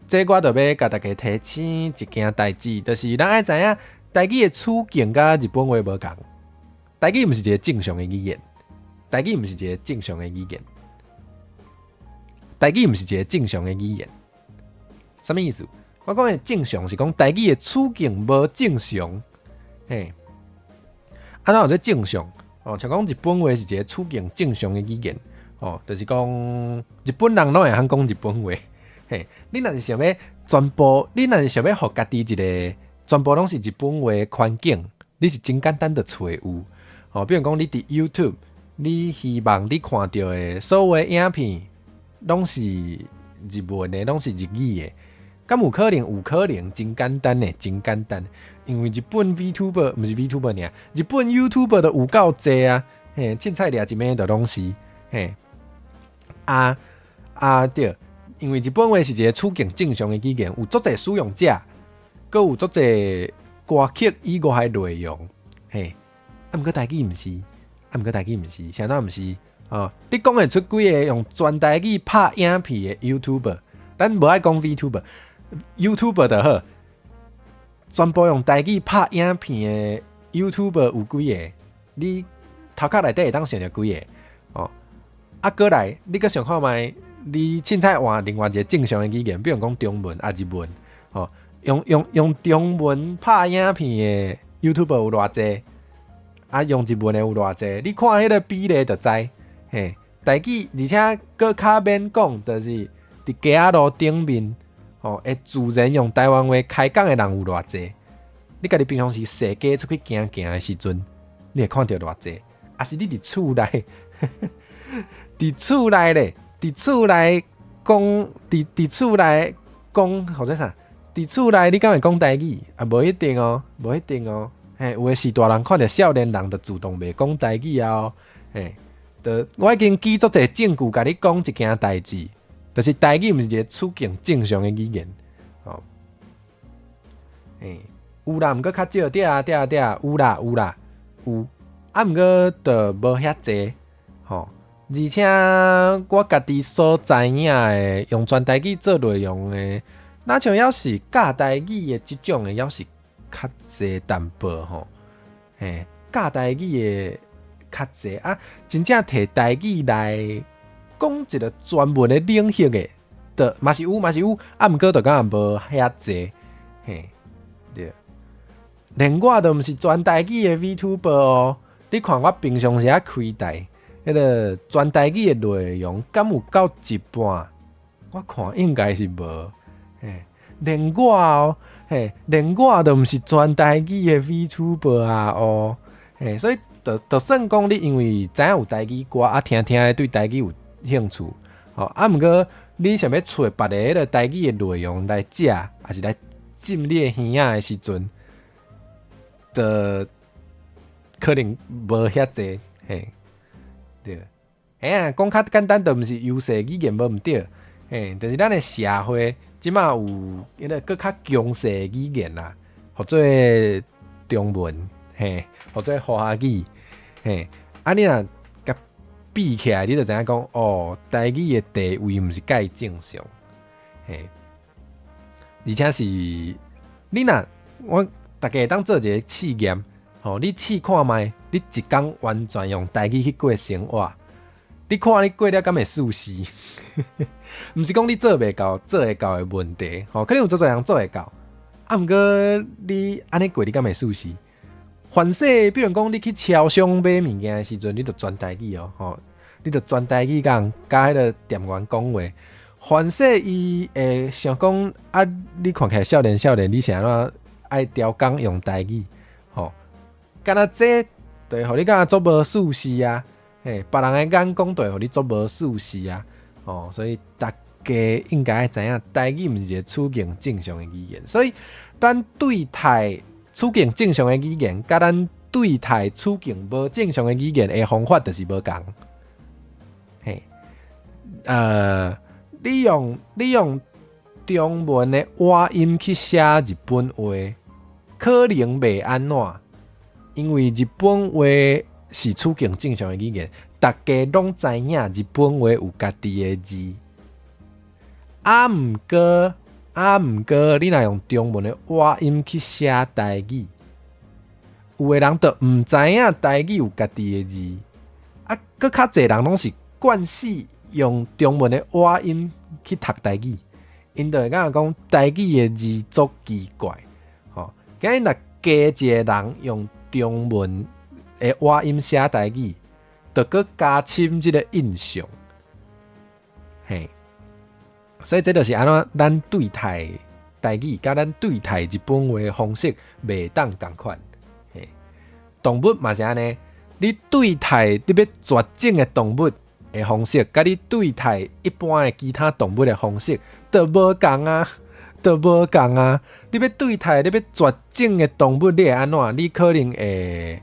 S1: 这我就要甲大家提醒一件代志，就是咱爱知影台语的处境甲日本话无共。台语毋是一个正常的语言，台语毋是一个正常的语言，台语毋是一个正常的语言。什么意思？我讲的正常是讲台语的处境无正常，嘿，安怎有做正常？哦，像讲日本话是一个处境正常的语言，哦，就是讲日本人拢会晓讲日本话，嘿，你若是想要全部，你若是想要互家己一个全部拢是日本话的环境，你是真简单的找有，哦，比如讲你伫 YouTube， 你希望你看到的所有的影片拢是日文的，拢是日语的。敢有可能？有可能，真简单的，真简单。因为日本 VTuber 不是 VTuber 呢，日本 YouTuber 都有够济啊！嘿，凊彩掠一枚的拢是，嘿对，因为日本话是一个处境正常的语言，有足侪使用者，佮有足侪歌曲以外的内容，嘿，毋过台语毋是，啥哪毋是？哦，你讲会出几个用全台语拍影片的 YouTuber？ 咱无爱讲 VTuber。YouTuber 就好，全部用台语拍影片的 YouTuber 有几个？你头壳内底会当想着几个？哦，过来，你阁想看觅，你凊彩换另外一个正常的语言，比如讲中文日文，哦，用中文拍影片的 YouTuber 有偌济？用日文的有偌济？你看迄个比例就知，嘿，台语而且阁较免讲，就是伫街仔路顶面。哦，会自然用台湾话开讲的人有偌济？你家己平常时踅街出去行的时阵，你会看到偌济？还是你伫厝内，伫厝内咧，伫厝内讲，伫厝内讲，或者啥？伫厝内你敢会讲台语？无一定哦，无一定哦。嘿，有诶是大人看到少年人就自动袂讲台语啊哦。嘿，我已经举足侪证据，甲你讲一件代志。就是台语毋是一个处境正常的语言，哦，有啦，毋过较少，对啊，有啦，有，毋过就无遐济，吼，而且我家己所知影的用全台语做内容的，那像要是教台语的即种的，要是较济淡薄吼，教台语的较济啊，真正摕台语来。讲一个专门的领域的，嘛是有，毋过就敢无遐济，嘿，对。连我都毋是全台语的 VTuber 哦，你看我平常时开台，迄个全台语的内容，敢有到一半？我看应该是无，嘿，连我哦，嘿，连我都毋是全台语的 VTuber 啊，哦，嘿，所以就算讲你因为知影有台语歌啊，听的对台语有兴趣，毋过你想要找别个迄个台语的内容来食，还是来浸你的耳仔的时阵，就可能无遐济，嘿，对，讲较简单，就毋是优势语言无毋对，但是咱的社会即马有迄个更较强势的语言啦，或做中文，或做华语，你若比起来，你就知影讲哦，台语的地位毋是介正常，而且是你若我大家会当做一个试验，你试看觅，你一工完全用台语去过生活，你看你过了敢会舒适？毋是讲你做袂到，做会到的问题，可能有做人做会到，毋过你安尼过你敢会舒适？凡说，比如讲你去超商买物件的时阵，你就全台语哦，你就全台语讲，甲迄个店员讲话。凡说伊会想讲啊，你看起来少年，你是安怎爱调讲用台语？敢若这对，互你感觉足无舒适啊！别人的眼光对，互你足无舒适啊！所以大家应该爱知影，台语毋是一个处境正常的语言，所以咱对待处境正常的语言，甲咱对待处境无正常的语言的方法，就是无共。你用中文的话音去写日本话，可能袂安怎，因为日本话是处境正常的语言，大家拢知影日本话有家己的字。毋过，你若用中文的话音去写台语，有的人就毋知影台语有家己的字，啊，搁较侪人拢是惯势用中文的话音去读台语，因就会讲台语的字足奇怪，吼。今日若加一个人用中文的话音写台语，就搁加深即个印象，嘿。所以这就是安怎咱对待台语，甲咱对待日本话的方式袂当共款。嘿，动物嘛是安尼，你对待你要绝种的动物的方式，甲你对待一般的其他动物的方式，都无共啊，都无共啊。你要对待你要绝种的动物，你会安怎？你可能会，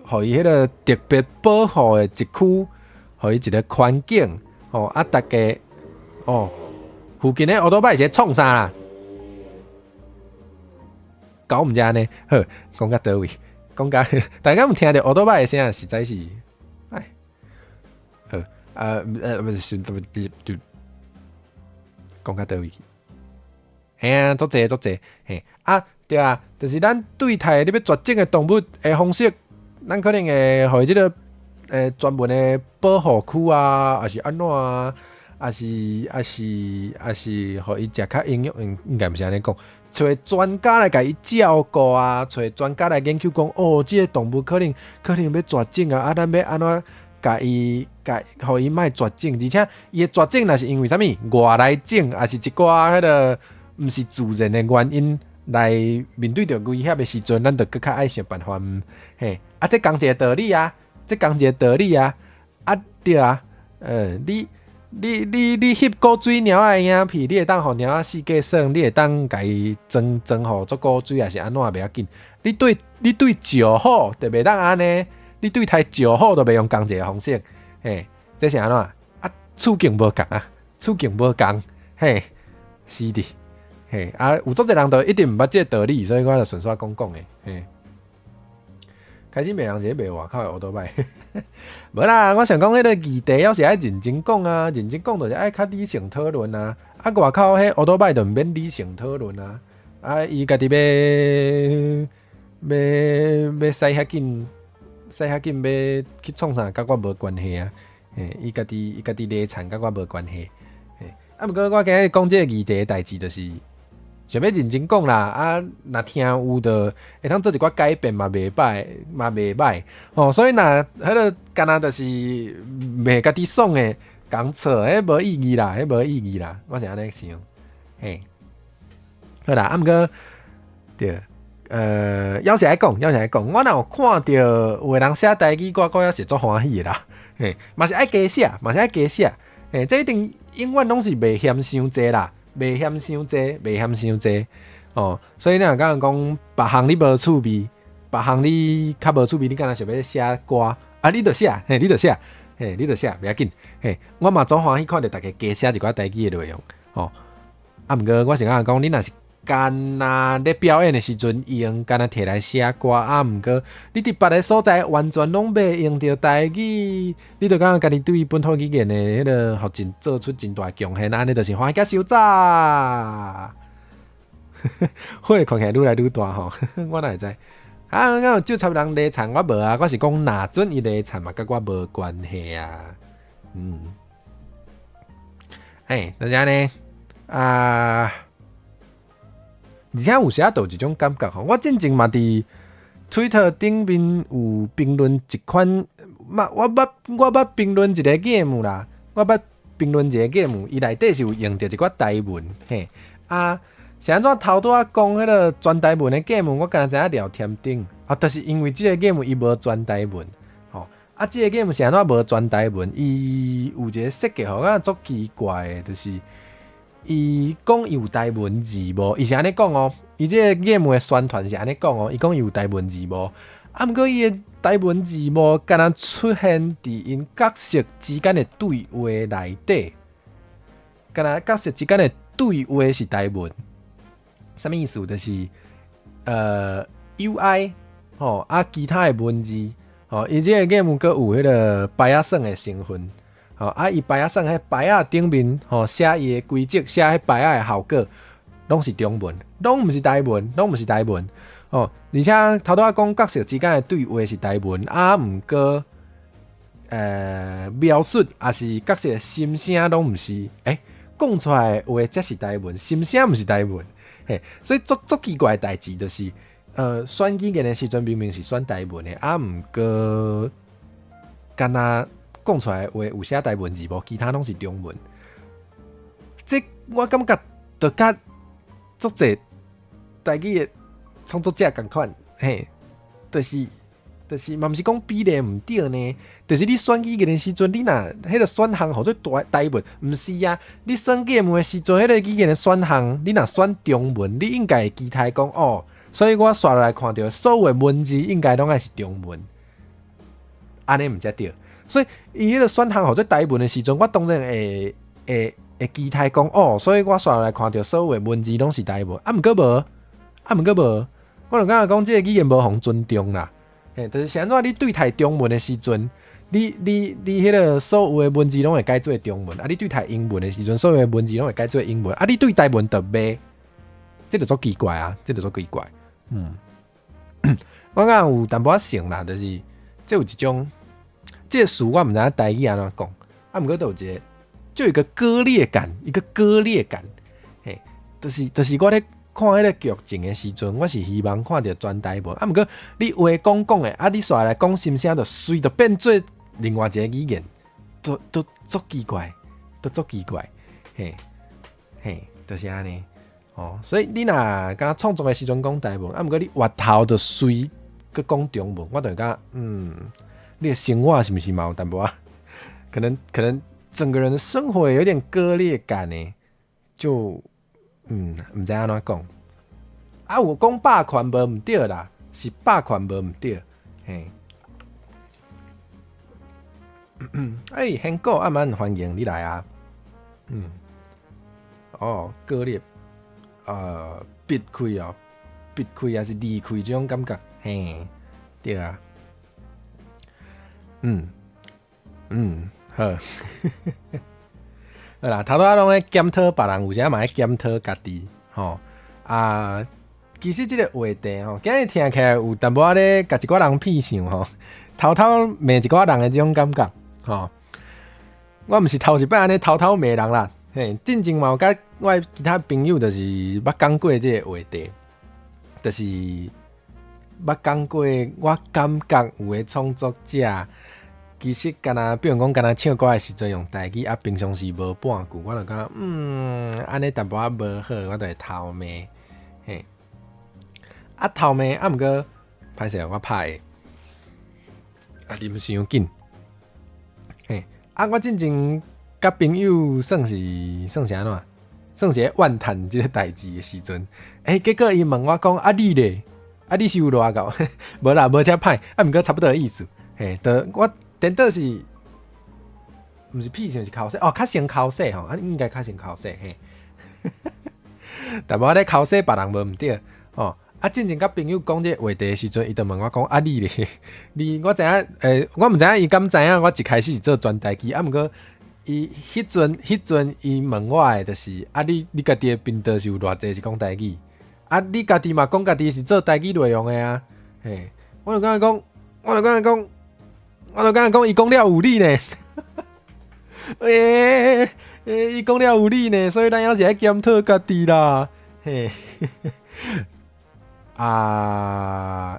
S1: 互伊迄个特别保护的一区，互伊一个环境，吼啊，大家哦。附近的乌托邦是创啥啦？搞毋知呢？好，讲到倒位，讲到大家有听到乌托邦的声，实在是，哎，好，不是，讲到倒位去。嘿啊，足济，嘿啊，对啊，就是咱对待你要绝种的动物的方式，咱可能会互即个专门的保护区啊，还是安怎啊？还是，互伊食较营养，应该毋是安尼讲。找专家来甲伊照顾啊，找专家来研究讲，哦，即个动物可能要绝种啊，啊，咱要安怎互伊莫绝种，而且伊的绝种若是因为啥物外来种，还是一寡迄个毋是自然的原因来面对着危险的时阵，咱就更较爱想办法。嘿，啊，这讲一个道理啊，啊，对啊，你翕古水猫仔影片，你会当互猫仔四界耍，你会当家己装互做古水，还是安怎袂要紧？你对石虎就袂当安尼，你对待石虎就袂用同一个方式，嘿，这是安怎？啊，处境无共，嘿，是的，嘿，啊，有足侪人都一定毋捌这个道理，所以我就顺续讲诶，嘿。开始卖人是卖外口的乌托拜，无啦！我想讲，迄个议题要是爱认真讲啊，认真讲就是爱较理性讨论啊。啊，外口迄乌托拜就毋免理性讨论啊。啊，伊家己要使遐紧要去创啥，甲我无关系啊。嘿，伊家己立场甲我无关系。嘿，啊，毋过我今日讲这个议题的代志就是。想要认真讲啦，啊，若听有的会通做一寡改变嘛，袂歹，哦，所以若迄个干那就是袂家己爽诶，讲错，迄无意义啦，我是安尼想，嘿，好啦，毋过对，要是来讲，我若有看到有人写台语，我也是足欢喜啦，嘿，嘛是爱加写，嘿，这一定永远拢是袂嫌伤济啦。袂嫌伤济哦，所以你若讲别项你无趣味，别项你较无趣味，你敢若想要写歌啊？你著写，你著写，袂要紧。嘿，我嘛足欢喜看到大家加写一寡台语的内容哦。啊，毋过我是讲，你若是干那咧表演的时阵用，干那摕来写歌啊，毋过你伫别个所在完全拢袂用到台语，你著讲家己对本土语言的迄个发展做出真大贡献，安尼就是欢喜甲收早。火看起来愈来愈大吼，我哪会知？啊，我就差人立场我无啊，我是讲哪准伊立场嘛，甲我无关系啊。就是安尼啊。而且有时啊，有一种感觉吼，我真正嘛伫 Twitter 顶面有评论一款，我捌评论一个 game 啦，伊内底是有用到一寡台文，嘿啊，是安怎头拄仔讲迄个全台文的 game， 我敢若知影聊天顶，啊，就是因为即个 game 伊无全台文，吼啊，即个 game 是安怎无全台文？伊有一个设计吼，我足奇怪的，就是。伊讲有台文字无？伊是安尼讲哦。伊即个 game 的宣传是安尼讲哦。伊讲有台文字无？啊，毋过伊的台文字无，敢若出现伫因角色之间的对话内底。敢若角色之间的对话是台文，啥物意思？就是UI 吼啊，其他的文字吼，伊即个 game 阁有迄个牌仔算的成分。啊！伊牌仔送迄牌仔顶面，写伊的规则，写迄牌仔的效果，拢是中文，拢毋是台文，哦。而且头拄仔讲角色之间的对话是台文，毋过描述也是角色的心声拢毋是，讲出来的话才是台文，心声毋是台文，所以足奇怪的代志就是，选语言的时阵明明是选台文的，毋过敢若讲出来的话有写台文字无，其他拢是中文。这我感觉就甲足侪台语的创作者共款，就是嘛，毋是讲比例毋对呢，就是你选语言的时阵，你若迄个选项号做台文，毋是啊？你选语言的时阵，迄个语言的选项，你若选中文，你应该会期待讲哦，所以我刷来看到所有的文字应该拢爱是中文，安尼毋才对。所以伊迄个选项号做台文的时阵，我当然会期待讲哦，所以我刷来看到所有的文字拢是台文，毋过无，我就感觉讲，即个语言无互尊重啦。就是是安怎？你对待中文的时阵，你迄个所有的文字拢会改做中文，你对待英文的时阵，所有的文字拢会改做英文，你对台文特别，这就足奇怪啊！这就足奇怪。我感觉有淡薄仔像啦，就是这有一种，这个词我毋知影台语安怎讲，毋过都有一个，就有一个割裂感，就是我咧看迄个剧情的时阵，我是希望看到全台文，毋过你话讲的，你煞来讲心声，就随着变做另外一个语言，都足奇怪，就是安尼。所以你若敢创作的时阵讲台文，毋过你话头就随佮讲中文，我就感你的生活是毋是嘛有淡薄仔，可能整个人的生活有点割裂感呢，就。毋知安怎讲有讲霸权无毋对啦，是霸权无毋对，很够蛮欢迎你来啊，割裂，闭开还是离开这种感觉，对啊，好。好啦，头拄仔拢咧检讨别人，有时嘛咧检讨家己，其实即个话题今日听起来有淡薄仔咧，甲一寡人屁想偷骂一寡人的这种感觉，我毋是头一摆安尼偷骂人啦，真正嘛有甲我其他朋友就是捌讲过即个话题，就是捌讲过，我感觉有诶创作者。其实比如讲唱歌的时阵用台语，平常时无半句，我就感觉安尼淡薄仔无好，我就会偷骂，偷骂毋过歹势，我拍的，啉伤紧，我真正甲朋友算是安怎，算是怨叹即个代志的时阵，结果伊问我讲你咧，你是有偌高？无啦，无遮歹，毋过差不多的意思，我。颠倒是，毋是屁像是口水较先口水应该较先口水但无咧口水别人无毋对真正甲朋友讲这话题的时阵，伊就问我讲你咧，我知影我毋知影伊敢知影我一开始是做专台语，毋过伊迄阵伊问我的就是你家己的频道是有偌济是讲台语你家己嘛讲家己是做台语内容的啊，我就感觉讲，伊讲了有理呢，伊讲了有理呢，所以咱还是爱检讨家己啦，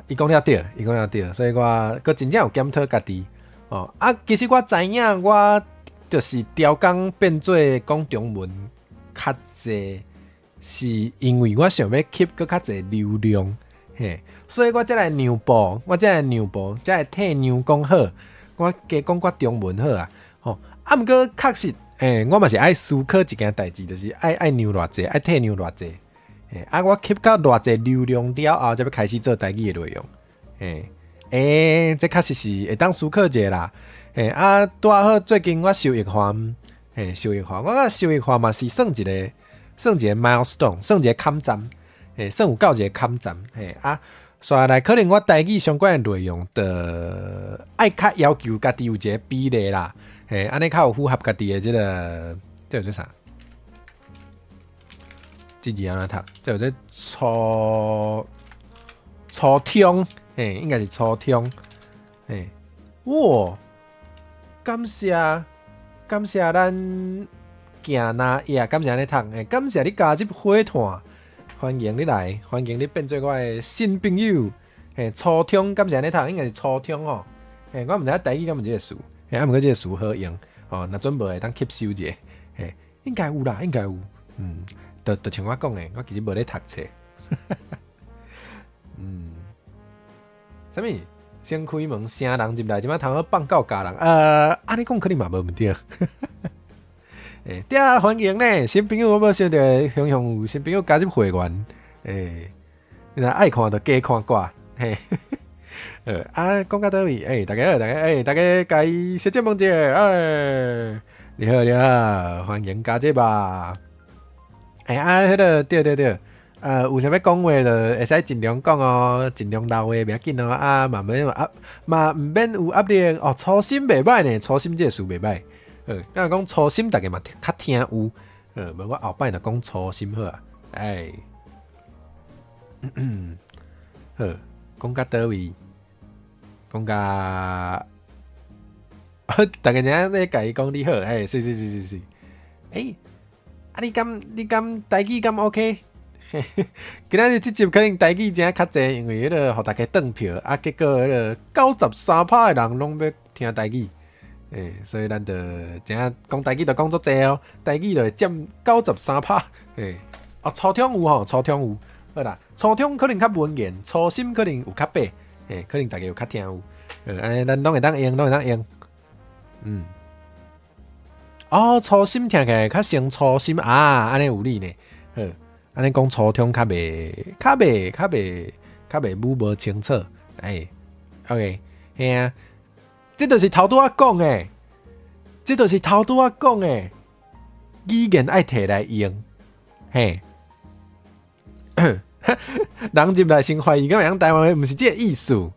S1: 伊讲了对，所以我真正有检讨家己其实我知影，我就是调工变做讲中文较济，是因为我想要 keep 搁较济流量。所以我才来让步，才来替娘讲好，我加讲我中文好毋过确实，我嘛是爱思考一件代志，就是爱让偌济，爱替让偌济，我 keep 到偌济流量了后，才要开始做台语的内容，这确实是会当思考一下啦，拄好最近我受益环，我受益环嘛是算一个 milestone， 算一个坎站。算有到一个坎站，刷来可能我台语相关的内容的爱较要求家己有一个比例啦，安尼较有符合家己的这个叫做啥？这字安怎读？叫做初通，应该是初通，哇，感谢咱行那呀，感谢你读，感谢你加入伙团，欢迎你来，欢迎你变做我的新朋友，初通，感谢你读，应该是初通哦，我毋知影台语敢有即个词，毋过即个词好用，哦，若准无会当吸收一下，应该有啦，应该有，就像我讲的，我其实无咧读册，啥物？先开门，声人入来，即摆通好放狗咬人，安尼讲可能嘛无问题。对啊，欢迎呢，新朋友我要想着雄雄有新朋友加入会员，你若爱看就加看挂，讲到倒位，大家好，大家该小姐梦姐，你好，欢迎加入吧，迄个对。有啥要讲话就会使尽量讲哦，尽量留话袂要紧哦。嘛毋免有压力哦。初心袂歹呢，初心这个词袂歹。刚讲初心，大家嘛较听有。无我后摆就讲初心好啊。好，讲到倒位？讲到大家知影咧，甲伊讲你好，是。你敢台语敢 OK？今仔日这集可能台语真较济，因为迄个互大家转票，结果迄个93%的人拢要听台语，所以咱就真讲台语就讲足济哦，台语就会占93%，初通有吼，初通有，好啦，初通可能较文言，初心可能有较白，可能大家有较听有，咱拢会当用，初心听起来较像初心安尼有理呢，安尼讲初通较袂语无清楚，OK， 这就是头拄仔讲诶，语言爱摕来用，人入来先怀疑，讲台湾话不是这个意思，我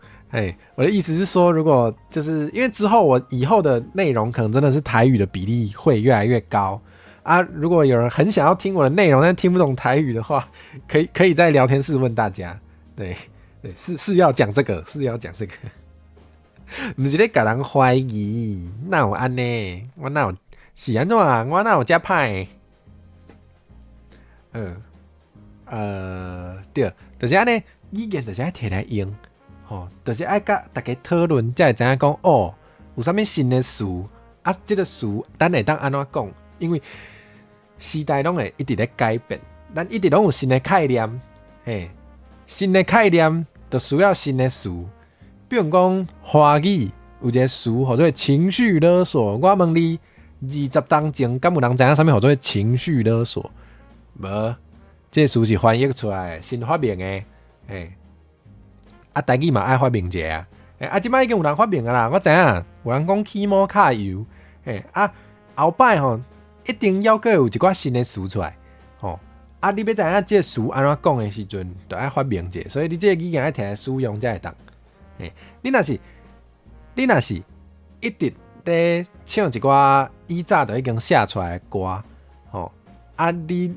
S1: 的意思是说，如果就是因为之后我以后的内容可能真的是台语的比例会越来越高。如果有人很想要听我的内容，但听不懂台语的话，可以在聊天室问大家。对，是要讲这个，不是咧甲人怀疑，哪有安呢？我哪有是安怎？我哪有遮歹？对，就是安尼，语言就是爱摕来用，就是爱甲大家讨论，才会知影讲有啥物新的词这个词咱会当安怎讲？因为时代拢会一直咧改变，咱一直拢有新的概念，新的概念就需要新的词。比如讲华语有一个词叫做情绪勒索，我问你，20当前敢有人知影啥物叫做情绪勒索？无，这个词是翻译出来新发明的，台语嘛爱发明者即摆已经有人发明啦，我知影有人讲起毛卡油，后摆吼。一定要阁有一寡新的词出来，你要知影这个词安怎讲的时阵，就爱发明者，所以你这个语言爱摕来使用才会当。你若是一直咧唱一寡以早就已经写出来的歌，你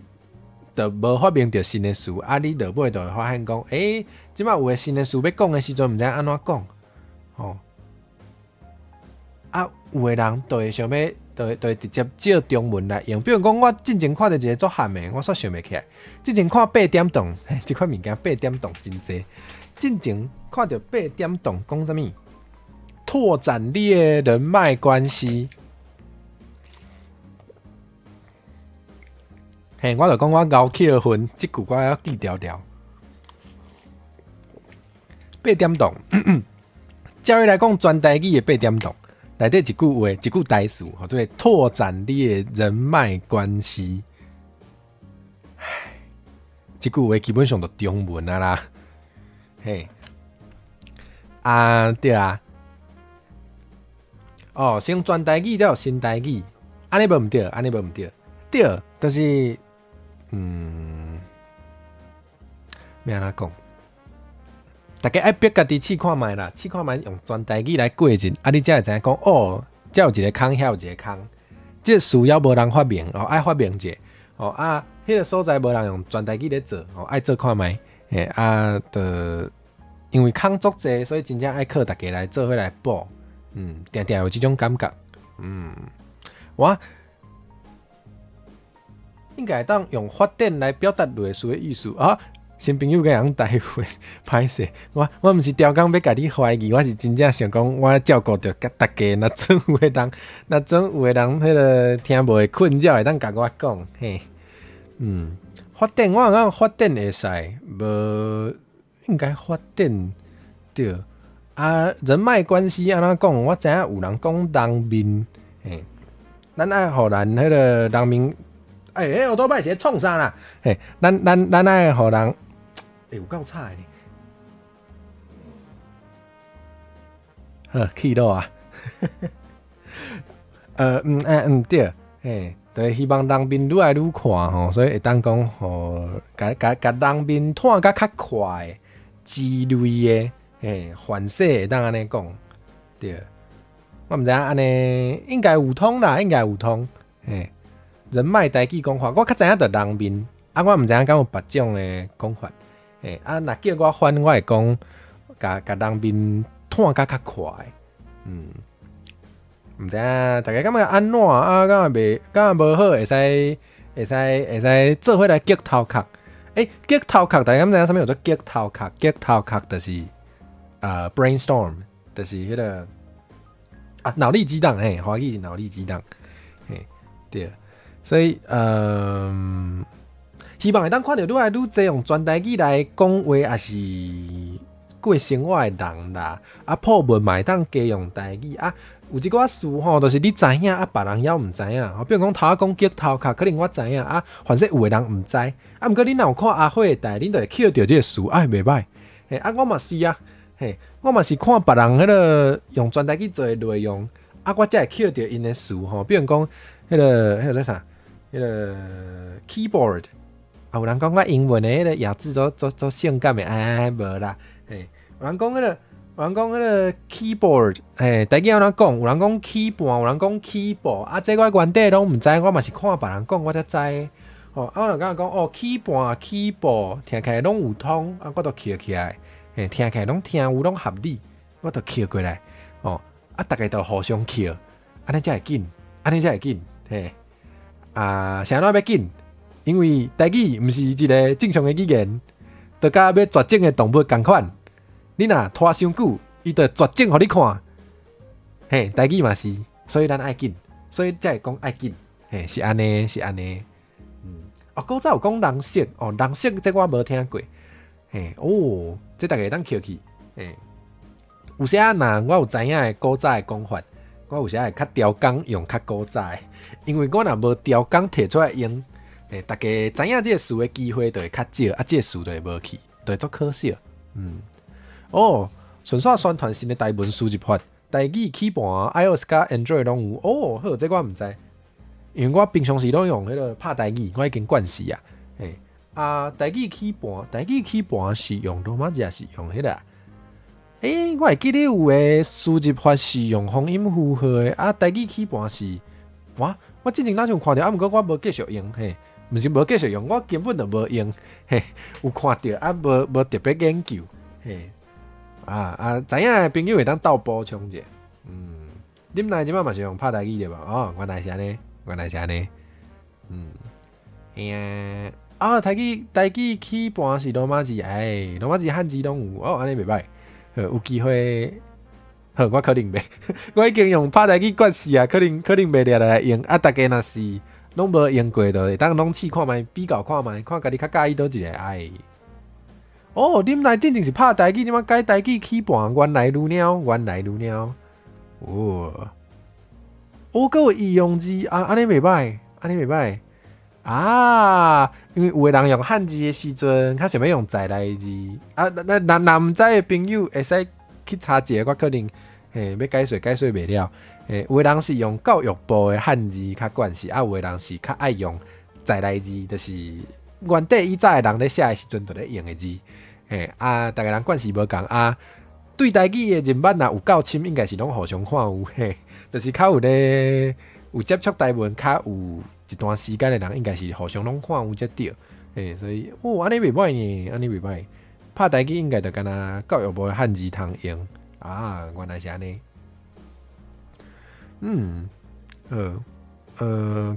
S1: 就无发明着新的词，你落尾就会发现讲，即摆有个新的词要讲的时阵，毋知安怎讲，有个人就会想要。就会直接照中文来用，比如讲，我之前看到一个足咸的，我煞想袂起来。之前看8点档，这款物件8点档真济。之前看到8点档讲啥物？拓展你的人脉关系。我就讲我熬起了魂，这句我要记条条。8点档，照理来讲，全台语的8点档。内底一句话，一句台词，叫做拓展你的人脉关系。这句话基本上就中文啦。对啊。先全台语才有新台语，安尼无毋对，对，就是要安怎讲？大家爱逼家己试看觅啦，试看觅用全台语来过日，你才会知影讲才有一个空，遐有一个空，这需要无人发明爱发明者迄个所在无人用全台语咧做爱做看觅，因为空足济，所以真正爱靠大家来做伙来补。定定有即种感觉。我应该当用发展来表达类似的意思啊。新朋友个人带回，歹势，我毋是调工要甲你怀疑，我是真正想讲，我照顾着大家。若总有诶人，迄个听无会困扰，会当甲我讲，嘿，发展我讲发展会使，无应该发展对啊，人脉关系安怎讲？我知影有人讲人面，嘿，咱爱互咱迄个人面，迄奥多拜是创啥啦？嘿，咱爱互人。有够差的，气到啊！对，就是希望人面愈来愈快吼，所以会当讲吼，甲人面拖甲较快之类的，反射会当安尼讲，对，我毋知影安尼应该有通啦，应该有通，人脉代志讲法，我较知影着人面，我毋知影敢有别种的讲法。若叫我翻，我会讲，甲人面拖甲较快，毋知影大家感觉安怎啊？感觉无好，会使做伙来激头壳。激头壳，大家敢知影啥物叫做激头壳？激头壳就是brainstorm， 就是迄个脑力激荡，华语是脑力激荡，对，所以希望会当看到愈来愈侪用全台语来讲话，也是过生活的人啦。普遍嘛会当加用台语有一寡事吼，就是你知影别人还毋知影。比如讲头仔讲激头壳，可能我知影反正有的人毋知。毋过你若有看阿辉的台，恁就会捡到这个事，袂歹。我嘛是我嘛是看别人迄个用全台语做的内容，我才会捡到因的事吼。比如讲迄个啥，迄个 keyboard。有人讲我英文的迄个咬字做性感的，无啦，有人讲迄个 keyboard， 台语有人讲，有人讲 keyboard， 有人讲 keyboard，这我原底拢毋知，我嘛是看别人讲我才知。我就讲keyboard， 听起来拢有通，我都记起来，听起来拢听有拢合理，我都记过来。大家都互相记，安尼才会紧，啥哪要紧？因为台语毋是一个正常的语言，就甲要绝症的动物同款。你若拖伤久，伊就绝症互你看。台语嘛是，所以咱爱紧，所以才会讲爱紧。是安尼。古早有讲人色，人色这我无听过。这大家当捡去。有时若我有知影的古早的讲法，我有时会较调工用较古早的，因为我若无调工摕出来用。大家知影这个事的机会就会较少，这个事就会无去，就会足可惜。顺续宣传新的台文书一法，台语起盘 iOS 加 Android 拢有。好，这我毋知，因为我平常时拢用迄个拍台语，我已经惯死啊。台语起盘是用罗马字还是用迄个？我会记得有诶输入法是用方音符号诶，台语起盘是我之前哪像看到，毋过我无继续用毋是无继续用，我根本就无用，有看到无特别研究，知影的朋友会当斗补充者，恁来即摆嘛是用拍台语对吧？原来是安尼，台语起盘是罗马字，罗马字汉字拢有，安尼袂歹，有机会，好，我可能袂，我已经用拍台语惯死啊，可能袂掠来用，大家若是。拢无用过的，当拢试看卖，比较看卖，看家己较介意倒一个恁来真正是拍台语，即马改台语起盘，原来如鸟。各有易用字安尼袂歹，因为有个人用汉字的时阵，较想要用在来字那毋知的朋友会使去查一下，我可能要解说袂了。有个人是用教育部的汉字较惯势，有个人是较爱用在来字，就是原底以早的人咧写的时阵就咧用的字。大家人惯势无共对台语的人版有够深，应该是拢互相看有，就是较有咧有接触台文，较有一段时间的人，应该是互相拢看有才对。所以安尼袂歹呢，拍台语应该就敢若教育部的汉字通用啊，原来是安尼。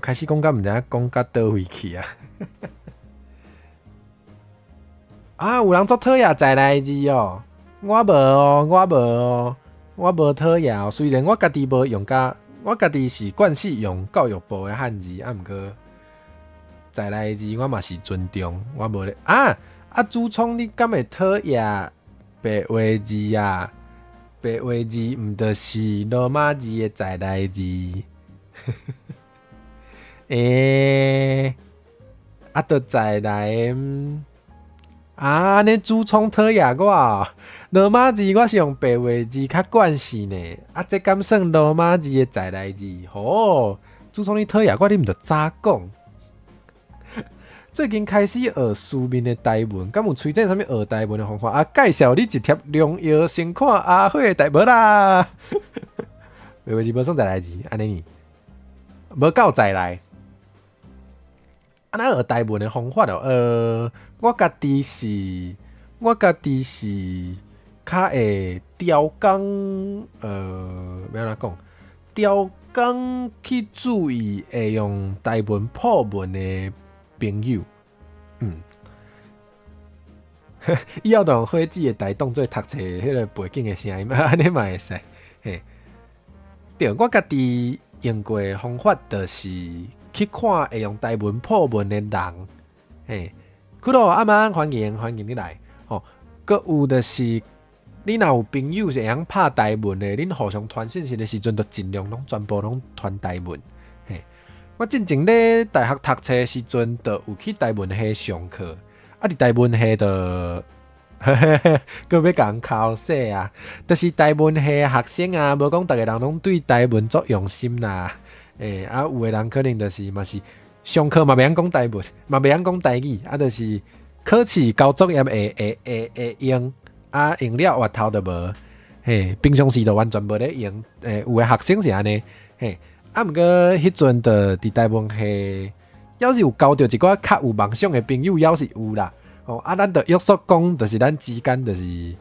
S1: 开始讲到毋知影讲到倒位去啊。啊，有人做讨厌在来字哦，我无哦，我无讨厌哦。虽然我家己无用甲，我家己是惯习用教育部的汉字，啊，毋过在来字我嘛是尊重，我无咧朱聪，你敢会讨厌白话字啊？白话字毋就是罗马字的在来字？就在来安尼朱聪讨厌我，罗马字我是用白话字较惯势呢。这敢算罗马字的在来字？朱聪你讨厌我，你毋着早讲。最近开始学书面的台文，敢有推荐啥物学台文的方法？介绍你一贴良药，先看阿辉的台无啦。白话字无算在来字，安尼无够在来。咱学台文的方法我家己是较会调工，要安怎讲？调工去注意会用台文破文的朋友，以后就用火纸的台当做读册迄个背景的声音，安尼嘛会使。嘿，对，我家己用过的方法就是去看会用台文破文的人，嘿，佮咯阿妈欢迎你来，佮有就是你若有朋友是会晓拍台文的，恁互相传信息的时阵，就尽量拢全部拢传台文，嘿。我之前咧大学读册时阵，就有去台文系上课，伫台文系就，佮要甲人考试啊。就是台文系学生啊，无讲逐个人拢对台文足用心啦。有个人可能就是嘛是上课嘛袂晓讲台文，嘛袂晓讲台语，就是考试交作业会用，用了话头就无。平常时就完全无咧用。有个学生是安尼，毋过迄阵的伫台文系，要是有交到一寡较有梦想的朋友，要是有啦。咱就约束讲，就是咱之间就是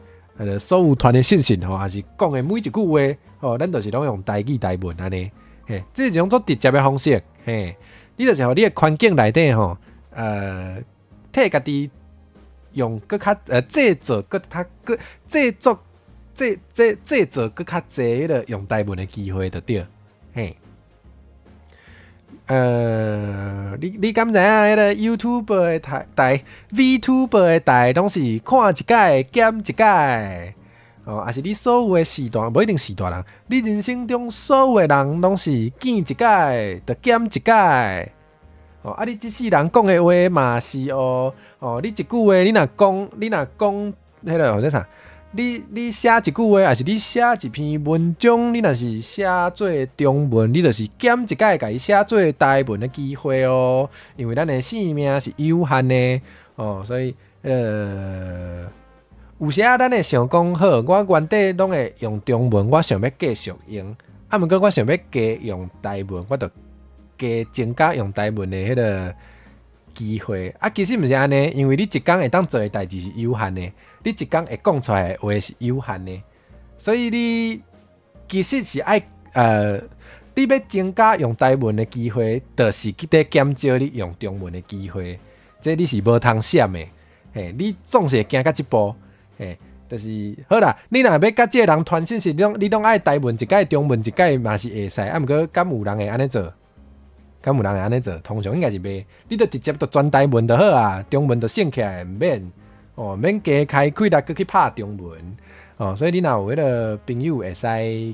S1: 所有传的信息还是讲的每一句话，咱就是拢用台语台文安尼。这是一种足直接的方式。你就是互你的环境内底替家己用搁较制作搁较制作搁较济迄个用台文的机会就对。你敢知影迄个 YouTube 的台 VTuber 的台，拢是看一届减一届，还是你所有的时段，无一定时段人，你人生中所有的人拢是见一届就减一届。你即世人讲的话嘛是你一句话你若讲迄个或者啥？你写一句话，还是你写一篇文章？你若是写做中文，你就是减一届，甲伊写做台文的机会哦。因为咱的生命是有限的所以有时咱会想讲好，我原底拢会用中文，我想要继续用。毋过我想要加用台文，我就加增加用台文的迄个机会。其实毋是安尼，因为你一工会当做的代志是有限的，你一工会讲出来的话是有限的，所以你其实是爱你要增加用台文的机会，就是去得减少你用中文的机会，这你是无通闪的。你总是会行到这步。就是好啦，你若要甲这个人传信息，你拢爱台文一届，中文一届嘛是会使。毋过敢有人会安尼做？通常应该是袂。你就直接就转台文就好啊，中文就省起来，免加开几力去拍中文。所以你若有迄个朋友会使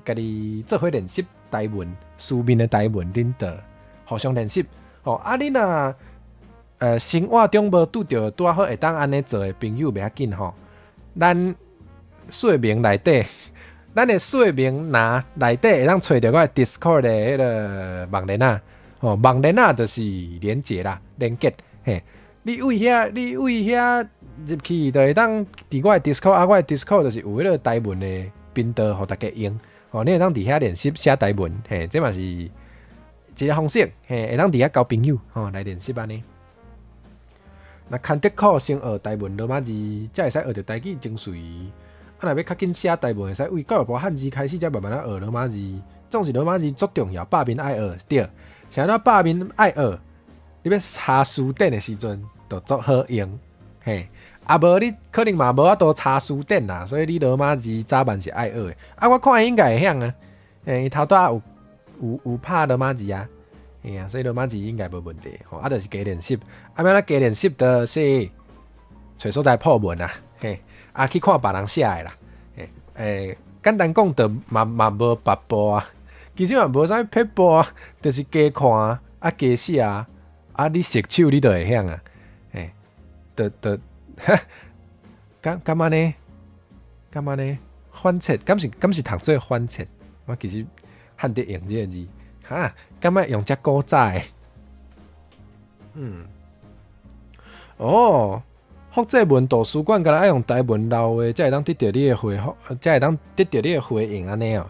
S1: 家己做伙练习台文，书面的台文，恁就互相练习。你若生活中无拄着拄好会当安尼做的朋友，袂要紧吼。咱说明内底，咱的说明栏内底会当找到我 Discord 的迄个网链啊。网链啊，就是连接啦，连接。你为遐入去，就会当伫我的 Discord，我的 Discord 就是有迄个台文的频道，互大家用。你会当伫遐练习写台文，这嘛是一个方式。会当伫遐交朋友，来练习安尼。那牵得苦先学台文罗马字，才会使学着台语精髓。若要较紧写台文，会使为教育部汉字开始，才慢慢学罗马字。总是罗马字足重要，百民爱学对。像咱百民爱学，你要查书典的时阵，就足好用。嘿，无你可能嘛无法度查书典啦，所以你罗马字早晚是爱学的。我看应该会晓啊，伊头拄有拍罗马字啊，所以罗马字应该无问题。就是加练习，要咱加练习就是找所在破文啊，嘿，去看别人写的啦，简单讲就嘛无别步啊，其实嘛无啥撇步啊，就是加看加写你熟手你就会晓啊，干嘛呢？反切，敢是读做反切？我其实汉得用这个字，干嘛用遮古早的？复制文图书馆，敢若爱用台文留的，才会当得到你的回复，才会当得到你的回应安尼哦。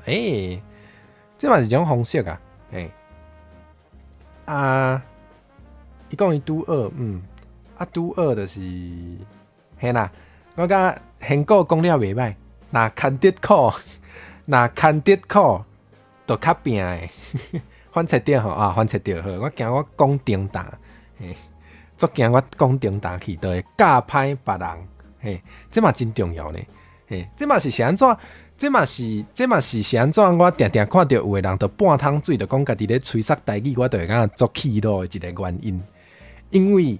S1: 这嘛是一种方式啊。伊讲伊拄二，拄二就是嘿啦。我感觉现果讲了袂歹，若牵得苦，就较拼的。反切着吼反切着好。我惊我讲重大，足惊我讲重大去，就会教歹别人。这嘛真重要呢。这嘛是安怎？这嘛是安怎？我定定看到有的人就半桶水，就讲家己咧吹杀台语，我就会感觉足气恼的一个原因。因为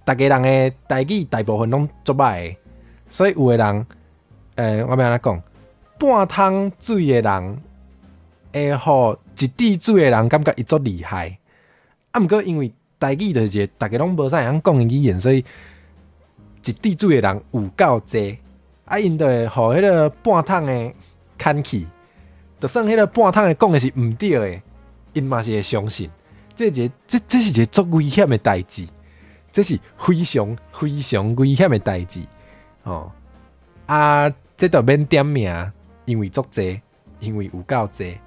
S1: 大家人的台语大部分拢足歹的，所以有的人，我要安怎讲？半桶水的人会互一滴水的人感觉伊足厉害。毋过因为台语就是一个大家拢无啥会晓讲的语言，所以一滴水的人有够济。因就会互迄个半桶的牵去，就算迄个半桶的讲的是毋对的，因嘛是会相信。这是一个足危险的代志，这是非常危险的代志。这就免点名，因为足济，因为有够济。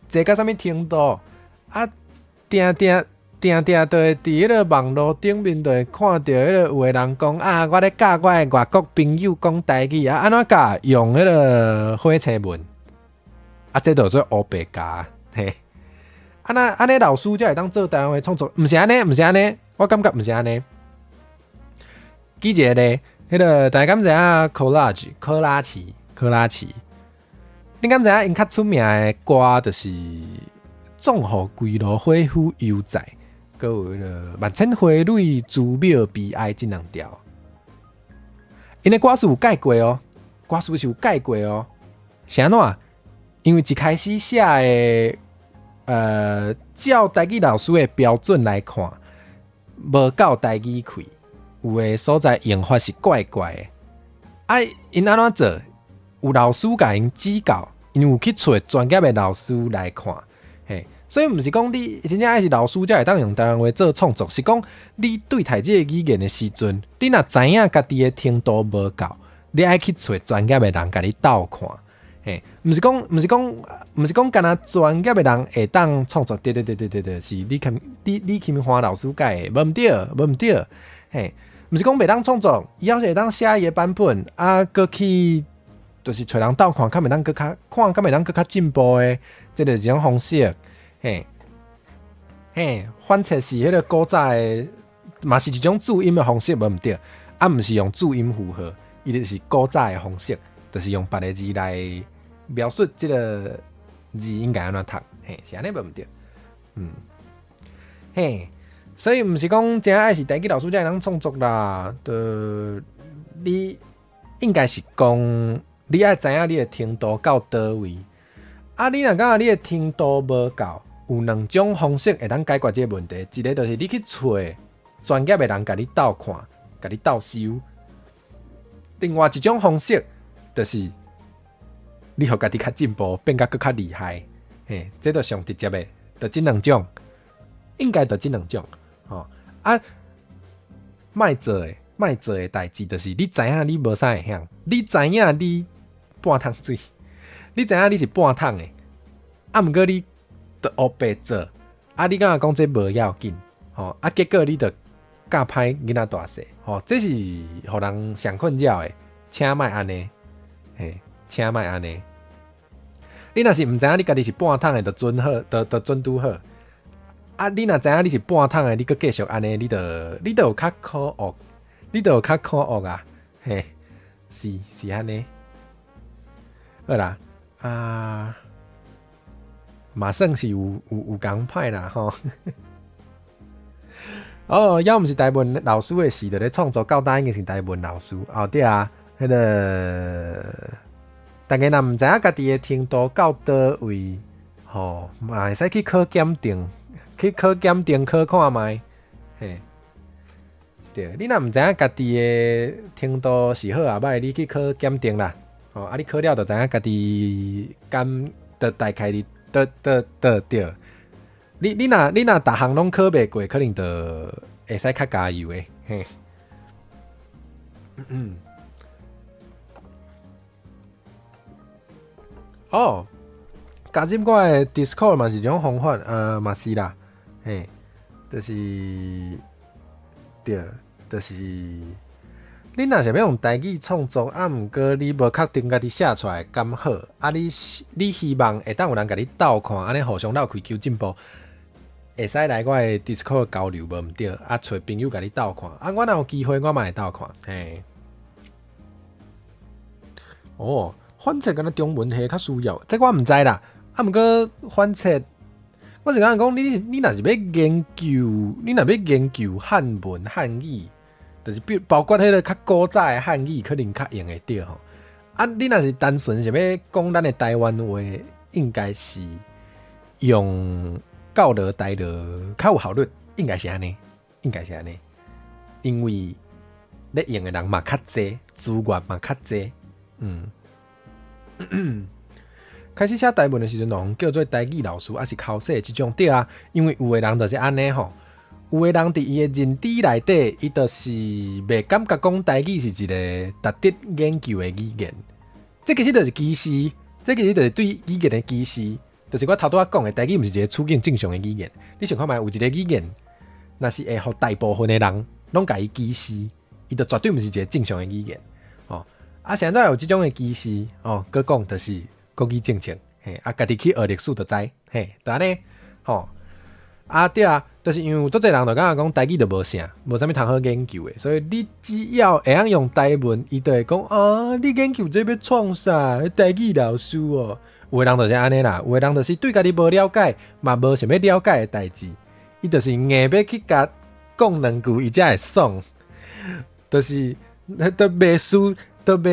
S1: 济到啥物程度？定就会伫迄个网络顶面，就会看到迄个有的人讲我咧教我的外国朋友讲台语安怎教用迄个火车文这就做乌白教嘿。安尼老师才会当做台湾的创作，毋是安尼，我感觉毋是安尼。记一个咧，迄个大家敢知影科拉奇，你敢知影因较出名的歌就是《纵河归路火虎犹在》。搁有迄个万千花蕊珠庙悲哀这两条，因的歌词有改过哦，是安怎？因为一开始写的，照台语老师的标准来看，无够台语开，有的所在用法是怪怪的。因安怎做？有老师甲因指教，因有去找专业的老师来看，所以毋是讲你真正爱是老师才会当用台湾话做创作，是讲你对待这个语言的时阵，你若知影家己的程度无够，你爱去找专业的人甲你斗看，毋是讲干那专业的人会当创作，对，是李金华老师教的，无毋对，毋是讲袂当创作，伊还是会当写伊的版本，搁去就是找人斗看，敢袂当搁较看，敢袂当搁较进步的，这就是一种方式。反切是迄个古早的，嘛是一种注音的方式，无毋对，毋是用注音符号，伊就是古早的方式，就是用别个字来描述这个字应该安怎读，是安尼无毋对，所以毋是讲真爱是台语老师才会当创作啦，你应该是讲你爱知影你的程度到倒位，你若感觉你的程度无够。有两种方式会当解决这个问题，一个就是你去找专业的人甲你斗看，甲你斗修；另外一种方式就是你互家己较进步，变甲更较厉害。这就上直接的，就这两种，应该就这两种。卖做的代志，就是你知影你无啥会晓，你知影你半桶水，你知影你是半桶的，毋过你。就黑白做，你敢若讲这无要紧，结果你就教歹囡仔大细，吼，这是互人上困扰的，请莫安尼，嘿，请莫安尼。你若是毋知影你家己是半桶的，就准好，就准拄好。啊，你若知影你是半桶的，你佫继续安尼，你就有较可恶，你就有较可恶啊，嘿，是安尼。好啦，啊，嘛算是有讲歹啦吼。哦，要毋是台文老师的时，就咧创作到单已经是台文老师。哦，对啊，迄个大家若毋知影家己的程度到倒位，吼，嘛会使去考检定，考看卖。嘿，对，你若毋知影家己的程度是好啊歹，你去考检定啦。哦，啊，你考了就知影家己敢的大概的对。你若逐项拢考袂过，可能就会使较加油诶。嘿，哦，加入我的 Discord 嘛是一种方法，嘛是啦，嘿，就是对，就是你若是要用台语创作，啊，毋过你无确定家己写出来敢好，啊，你希望会当有人甲你斗看，安尼互相斗开求进步。会使来我的 Discord 交流无毋对，啊，找朋友甲你斗看，啊，我若有机会我嘛会斗看，嘿。哦，翻册敢若中文系较需要，这我毋知啦。啊，毋过翻册，我是讲你若是要研究，你若要研究汉文汉语，就是包括迄个较古早的汉语，可能较用会着吼。啊，你若是单纯是要讲咱的台湾话，应该是用教落台落较有效率，应该是安尼，因为咧用的人嘛较济，资源嘛较济，开始写台文的时阵，叫做台语老师，还是考试即种对啊？因为有的人就是安尼吼，有的人伫伊的认知内底，伊就是袂感觉讲台语是一个值得研究的语言。这其实就是歧视，这其实就是对语言的歧视。就是我头拄仔讲的，台语毋是一个处境正常的语言。你想看卖有一个语言，若是会互大部分的人拢甲伊歧视，伊就绝对毋是一个正常的语言。哦，啊，现在有即种的歧视，哦，佮讲就是国语政策，嘿，啊，家己去学历史就知，嘿，就安尼，吼，啊，对啊，就是因为有足侪人就感觉讲台语就无啥，无啥物通好研究的，所以你只要会晓用台文，伊就会讲啊，你研究这要创啥？台语老师哦。有的人就是安尼啦，有的人就是对家己无了解，嘛无想要了解的代志，伊就是硬要去甲讲两句，伊才会爽。就是都袂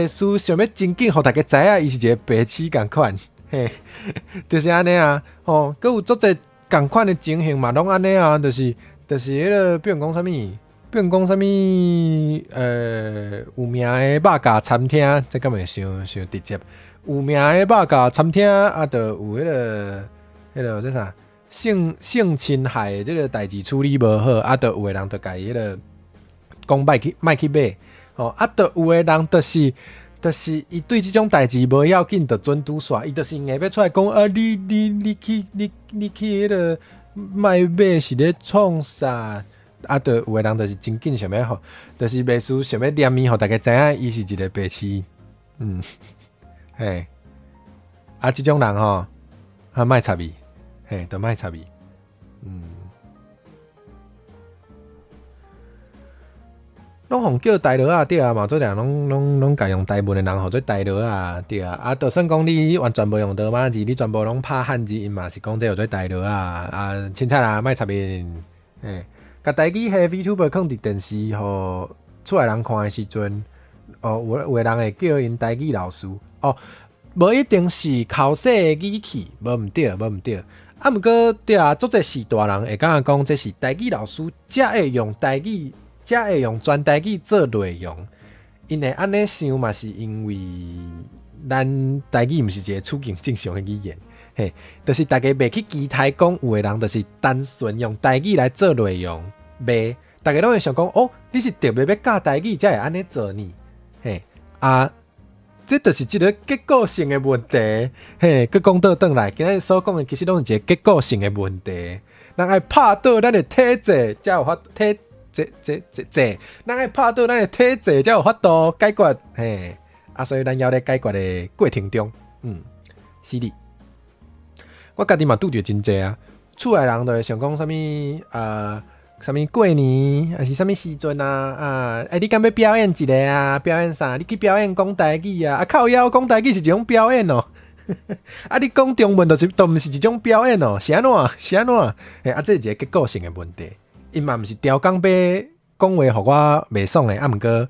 S1: 输，想要真紧，互大家知影，伊是一个白痴共款，嘿，就是安尼啊。哦，佮有足侪共款的情形嘛，拢安尼啊，就是迄个，比如讲啥物，有名的肉夹餐厅，这敢会伤直接。有名的肉夹餐厅啊，就有迄个这啥性侵害的这个代志处理无好，啊，就有的人就家迄个讲莫去买，哦，啊，就有的人就是伊对这种代志无要紧，就准拄煞，伊就是硬要出来讲啊，你去迄个莫买是咧创啥？啊，就有的人就是真紧想要，就是袂输想要念伊，互大家知影伊是一个白痴，嘿，啊，这种人吼，啊，莫插伊，嘿，都莫插伊，拢互叫台罗啊，对啊嘛，做人拢家用台文的人，互做台罗啊，对啊，啊，就算讲你完全无用罗马字，你全部拢拍汉字，因嘛是讲这有做台罗啊，啊，凊彩啦，莫插伊，嘿，甲台语迄 VTuber 放伫电视，互出来人看的时阵。哦，有的人会叫因台语老师，哦，无一定是考试的语气，无毋对。啊，毋过对啊，足侪是大人会感觉讲这是台语老师，才会用台语，才会用全台语做内容。因会安尼想嘛，是因为咱台语毋是一个处境正常的语言，嘿，就是大家袂去期待讲有的人就是单纯用台语来做内容，袂，大家拢会想讲哦，你是特别要教台语才会安尼做呢。嘿啊，这就是一个结构性的问题。嘿，佮讲倒转来，今日所讲的其实拢是一个结构性的问题。人爱拍倒咱的体制，才有法咱爱拍倒咱的体质，才有法度解决嘿。所以咱要咧解决的过程中，是的。我家己嘛拄着真济啊，厝内人就会想讲啥物啥物过年还是啥物时阵你敢要表演一个啊？表演啥？你去表演讲台语啊？靠腰讲台语是一种表演哦。你讲中文都毋是一种表演哦，是安怎？这是一个结构性的问题。伊嘛毋是调讲要讲话互我袂爽的，毋过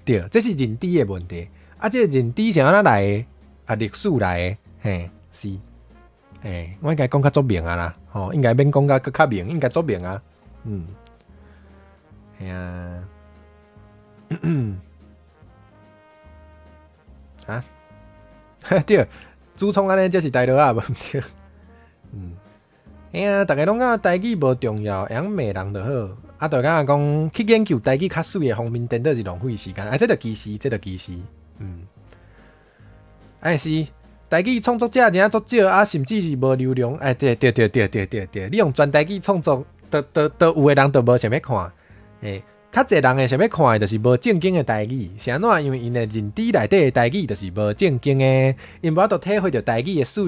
S1: 对，这是认知的问题。这个认知是安怎来的？历史来的，是。我应该讲较足明啊啦，应该免讲较明，应该足明啊。对，主创安尼才是大佬啊，无对。大家拢讲台语无重要，会晓骂人就好。就讲讲去研究台语较水的方面，真的是浪费时间。这就其实。是。台语创作者真足少甚至是无流量。对，你用全台语创作，都有的人都无想要看。较侪人会想要看的，就是无正经的台语。是安怎？因为因的认知内底的台语就是无正经的，因无法度体会到台语的水。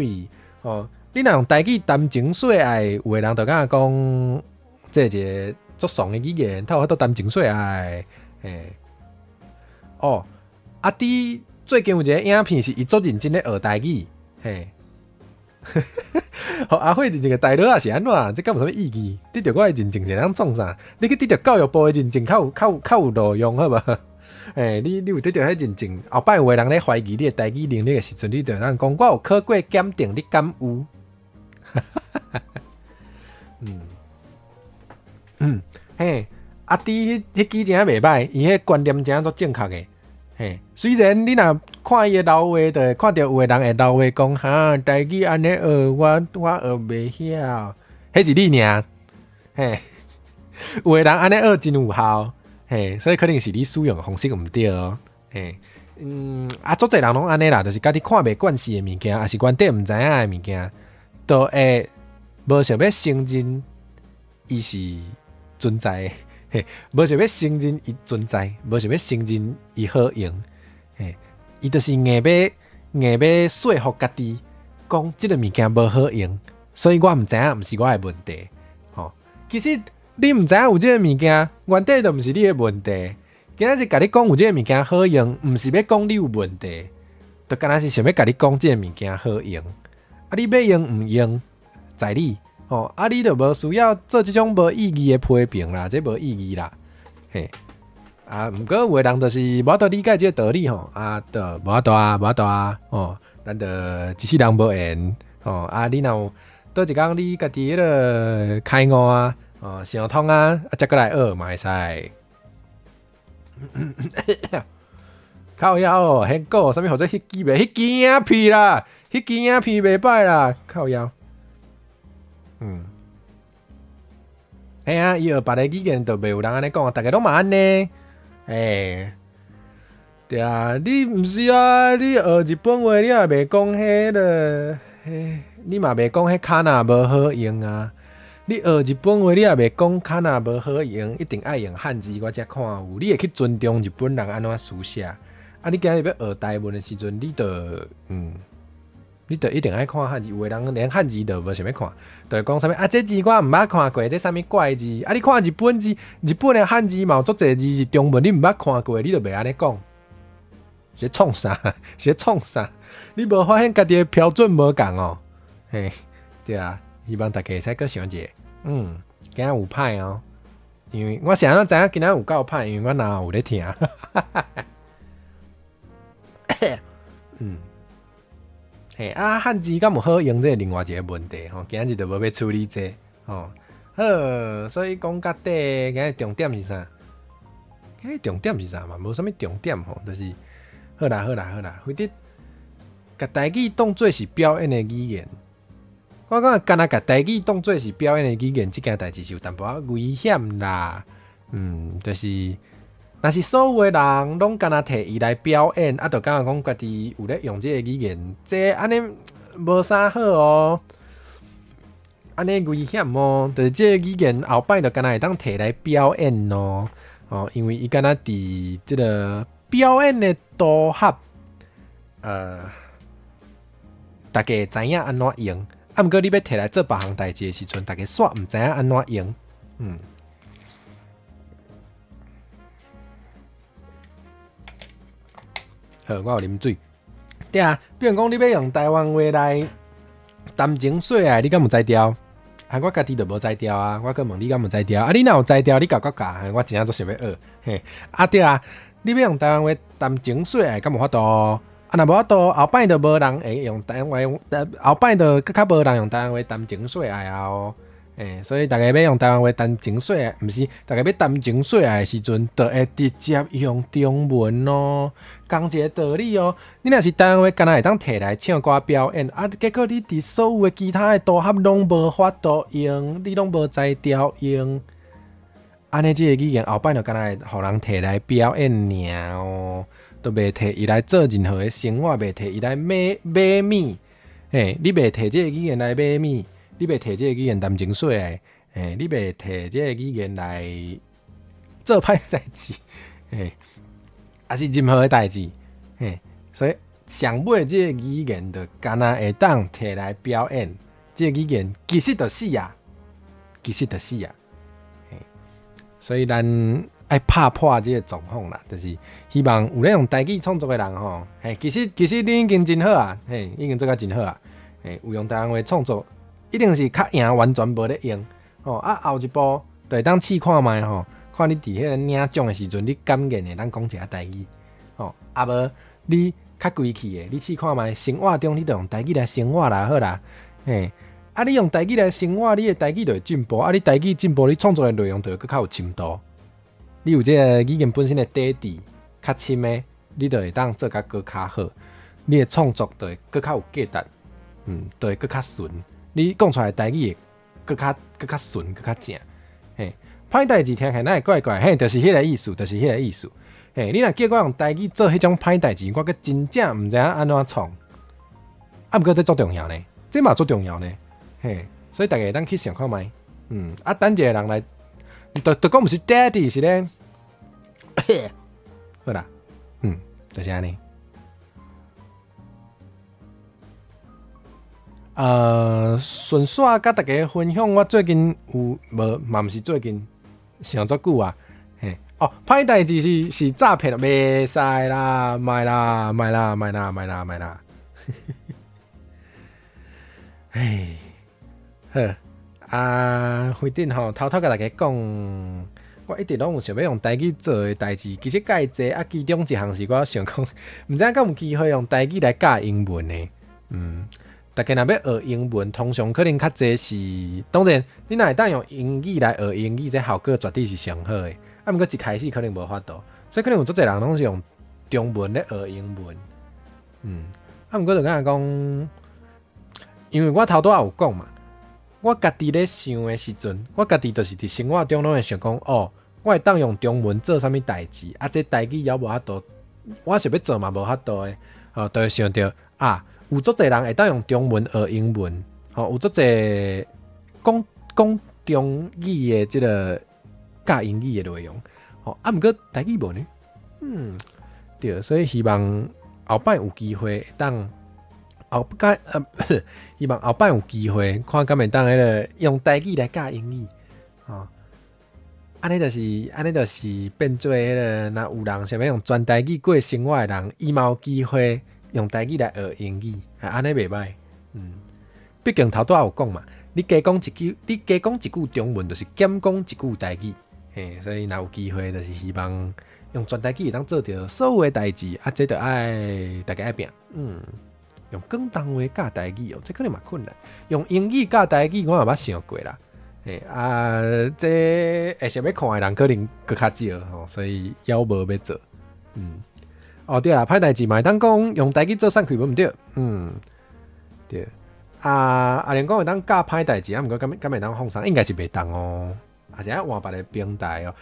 S1: 你若用台语谈情说爱，有的人就敢讲，这一个足爽的语言，他有法度谈情说爱。最近有一个影片是伊足认真咧学台语，阿慧是一个大佬啊，是安怎？这敢有啥物意义？得到我的认证是啷创啥？你去得到教育部的认证，较有路用，好无？你有得到迄认证，后摆有个人咧怀疑你的台语能力的时阵，你就咱讲我有考过检定，你敢有？迄记真袂歹，伊迄观念真足正确的。虽然你若看伊的老话，就看到有的人会老话讲哈，台语安尼学，我学袂晓，迄是你尔。有的人安尼学真有效，所以可能是你使用的方式毋对哦。足侪人拢安尼啦，就是家己看袂惯势的物件，还是原底毋知影的物件，都会无想要承认伊是存在的。无想要承认伊存在，无想要承认伊好用，伊就是硬要说服家己，讲即个物件无好用，所以我毋知影，毋是我的问题。其实你毋知影有即个物件，原底就毋是你的问题。今仔是甲你讲有即个物件好用，毋是要讲你有问题，就敢若是想要甲你讲即个物件好用。你要用毋用，在你。你就无需要做即种无意义的批评啦，这无意义啦。毋过有的人就是无法度理解这个道理就无法度啊。咱就一世人无缘。你若倒一工你家己迄个开悟啊，想通啊，才过来学嘛会使。靠腰迄个啥物或者迄支袂，迄支影片啦，迄支影片袂歹啦，靠腰。伊学别个语言都袂有人安尼讲，大家拢嘛安尼。对啊，你毋是啊，你学日本话你也袂讲迄个，你嘛袂讲迄卡那无好用啊。你学日本话你也袂讲卡那无好用，一定爱用汉字我才看有。你会去尊重日本人安怎书写。你今日要学台文的时阵，你就一定爱看汉字，有的人连汉字都无想要看，就讲啥物这字我毋捌看过，这啥物怪字你看日本字，日本的汉字嘛有足侪字是中文你毋捌看过，你就袂安尼讲，是创啥？你无发现家己的标准无共哦？对啊，希望大家会使阁想一下，今仔有歹哦，因为我想要知影今仔有够歹，因为我哪有咧听。汉字敢有好用，这另外一个问题今日就无要处理这所以讲到底，今日重点是啥？重点是啥嘛？无啥物重点就是好啦，或者甲台语当作是表演的语言。我讲干那甲台语当作是表演的语言，这件代志是有淡薄危险啦。就是若是所有的人拢干那摕伊来表演，就敢讲家己有咧用这个语言，这安尼无啥好哦。安尼危险哦，就是这个语言后摆就敢若会当摕来表演咯。哦，因为伊敢若伫即个表演的组合，大家知影安怎用。啊，毋过你要摕来做别项代志的时阵，大家煞毋知影安怎用。好，我有啉水。对啊，比如讲你要用台湾话来谈情说爱，你敢有知调？我家己就无知调啊，我问你敢有知调？啊，你若有知调，你教我教，我真正做想要学。嘿，对啊，你要用台湾话谈情说爱，敢有法度？若无法度，后摆就无人会用台湾话，后摆就更较无人用台湾话谈情说爱啊哦。所以大家要用台湾话谈情说爱，毋是大家要谈情说爱的时阵，就会直接用中文咯。同一个道理哦。你若是台湾话，敢若会当摕来唱歌表演，结果你伫所有的其他的组合拢无法度用，你拢无才调用。安尼，即个语言后摆就敢若会互人摕来表演尔哦，都袂摕伊来做任何的生活，袂摕伊来买米。你袂摕即个语言来买米。你袂摕即个语言谈情说爱，你袂摕即个语言来做歹代志，还是任何的代志，所以上尾即个语言就敢若会当摕来表演，即个语言其实就是啊，所以咱爱拍破即个状况啦，就是希望有咧用台语创作的人吼，其实你已经真好啊，已经做甲真好啊，有用台湾话创作。一定是较赢，完全无咧用哦。后一步就会当试看卖吼，看你伫迄个领奖的时阵，你敢愿会当讲一下台语哦。无你较规气的，你试看卖生活中你就用台语来生活啦，好啦。你用台语来生活，你的台语就会进步。你台语进步，你创作的内容就会更较有深度。你有这个语言本身的底底较深的，你就会当做甲更较好。你的创作就会更较有价值，就会更较顺。你讲出来台语会更较顺，更较正。歹代志听起来会怪怪，就是迄个意思，你若叫我用台语做迄种歹代志，我个真正毋知影安怎创。毋过这足重要呢，这嘛足重要呢。所以大家当去想看觅。等一个人来，就讲毋是 daddy 是咧。好啦，就是安尼。顺续甲大家分享，我最近有无嘛？毋是最近，想足久啊！歹代志是诈骗，袂使啦，卖啦！好，辉顶吼，偷偷甲大家讲，我一直拢有想要用台语做的代志，其实介济其中一项是我想讲，毋知影敢有机会用台语来教英文呢？大家若要学英文，通常可能较济是，当然你若会当用英语来学英语，这效果绝对是上好的。毋过一开始可能无法度，所以可能有足侪人拢是用中文咧学英文。毋过就敢讲，因为我头拄仔有讲嘛，我家己咧想的时阵，我家己就是伫生活中拢会想讲，我会当用中文做啥物代志，这台语也无法度，我想要做嘛无法度的，就会想到有足侪人会当用中文学英文，有足侪讲中语的即个教英语的内容，毋过台语无呢？对，所以希望后摆有机会当希望后摆有机会看敢会当迄个用台语来教英语，安尼就是变做迄个，若有人想要用全台语过生活的人，伊嘛有机会。用台语来学英语，安尼袂歹。毕竟头拄仔有讲嘛，你加讲一句中文，就是减讲一句台语。所以若有机会，就是希望用全台语会当做到所有的代志，这就爱大家爱拼。用广东话教台语这可能嘛困难。用英语教台语，我嘛捌想过啦。这会想要看的人可能更较少所以也无要做。对啦，歹代志嘛会当讲用台语做散开无毋对，对。连讲会当教歹代志，毋过敢会当放松，应该是袂当哦。而且换别个平台哦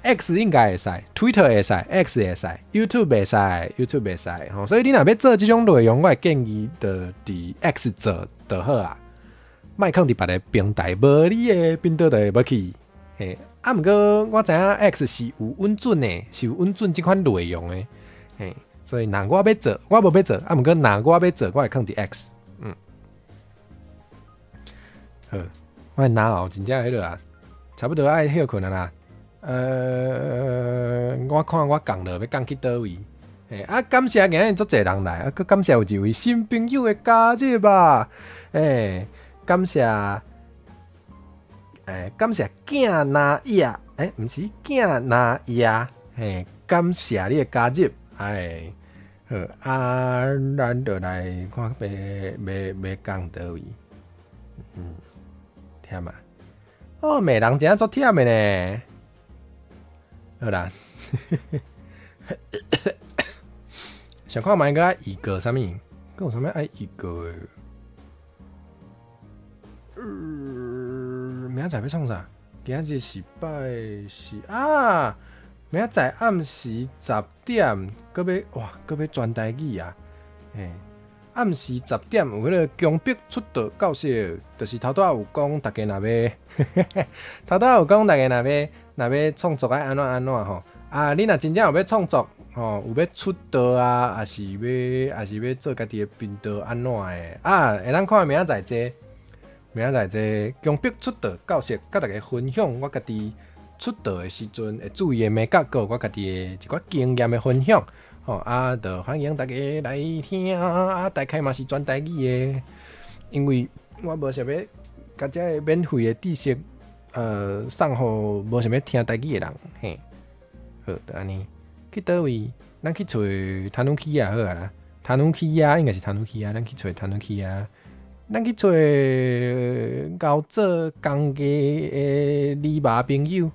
S1: ，X 应该会使 ，Twitter 会使 ，X 会使 ，YouTube 会使 ，YouTube 会使。所以你若要做这种内容，我会建议的伫 X 做就好啊。莫放伫别个平台，无你的频道就会要去。嘿，毋过我知影 X 是有稳准的，是有稳准即款内容的。嘿，所以若我要做，我无要做，毋过若我要做，我会放伫 X。好，我脑后真正迄落啊，差不多爱休困啊啦。我看我讲了要讲去倒位。感谢今日足侪人来，佮感谢有一位新朋友的加入吧。感谢囝拿爷，毋是囝拿爷，感谢你的加入，好咱就来看要讲倒位，忝啊！哦，美人真足忝的呢，好啦。想看买个一个啥物？跟有啥物爱一个明仔载要创啥？今日是拜是啊！明仔载暗时10点，搁要转台语啊！暗时10点有迄个强迫出道教室，就是头拄有讲大家若要，头拄有讲大家若要创作爱安怎吼？啊，你若真正有要创作？有要出道啊，还是要做家己的频道安怎的啊？会当看明仔载这强迫出道教室，甲大家分享我家己出道的时阵会注意的美角，我家己的一寡经验的分享。就欢迎大家来听啊！大概嘛是转台语的，因为我无想要甲这免费的知识送互无想要听台语的人，嘿，好，就安尼。去倒位？咱去找塔努基亚好啊啦，塔努基亚应该是塔努基亚，咱去找塔努基亚，咱去找熬做工艺的理麻朋友。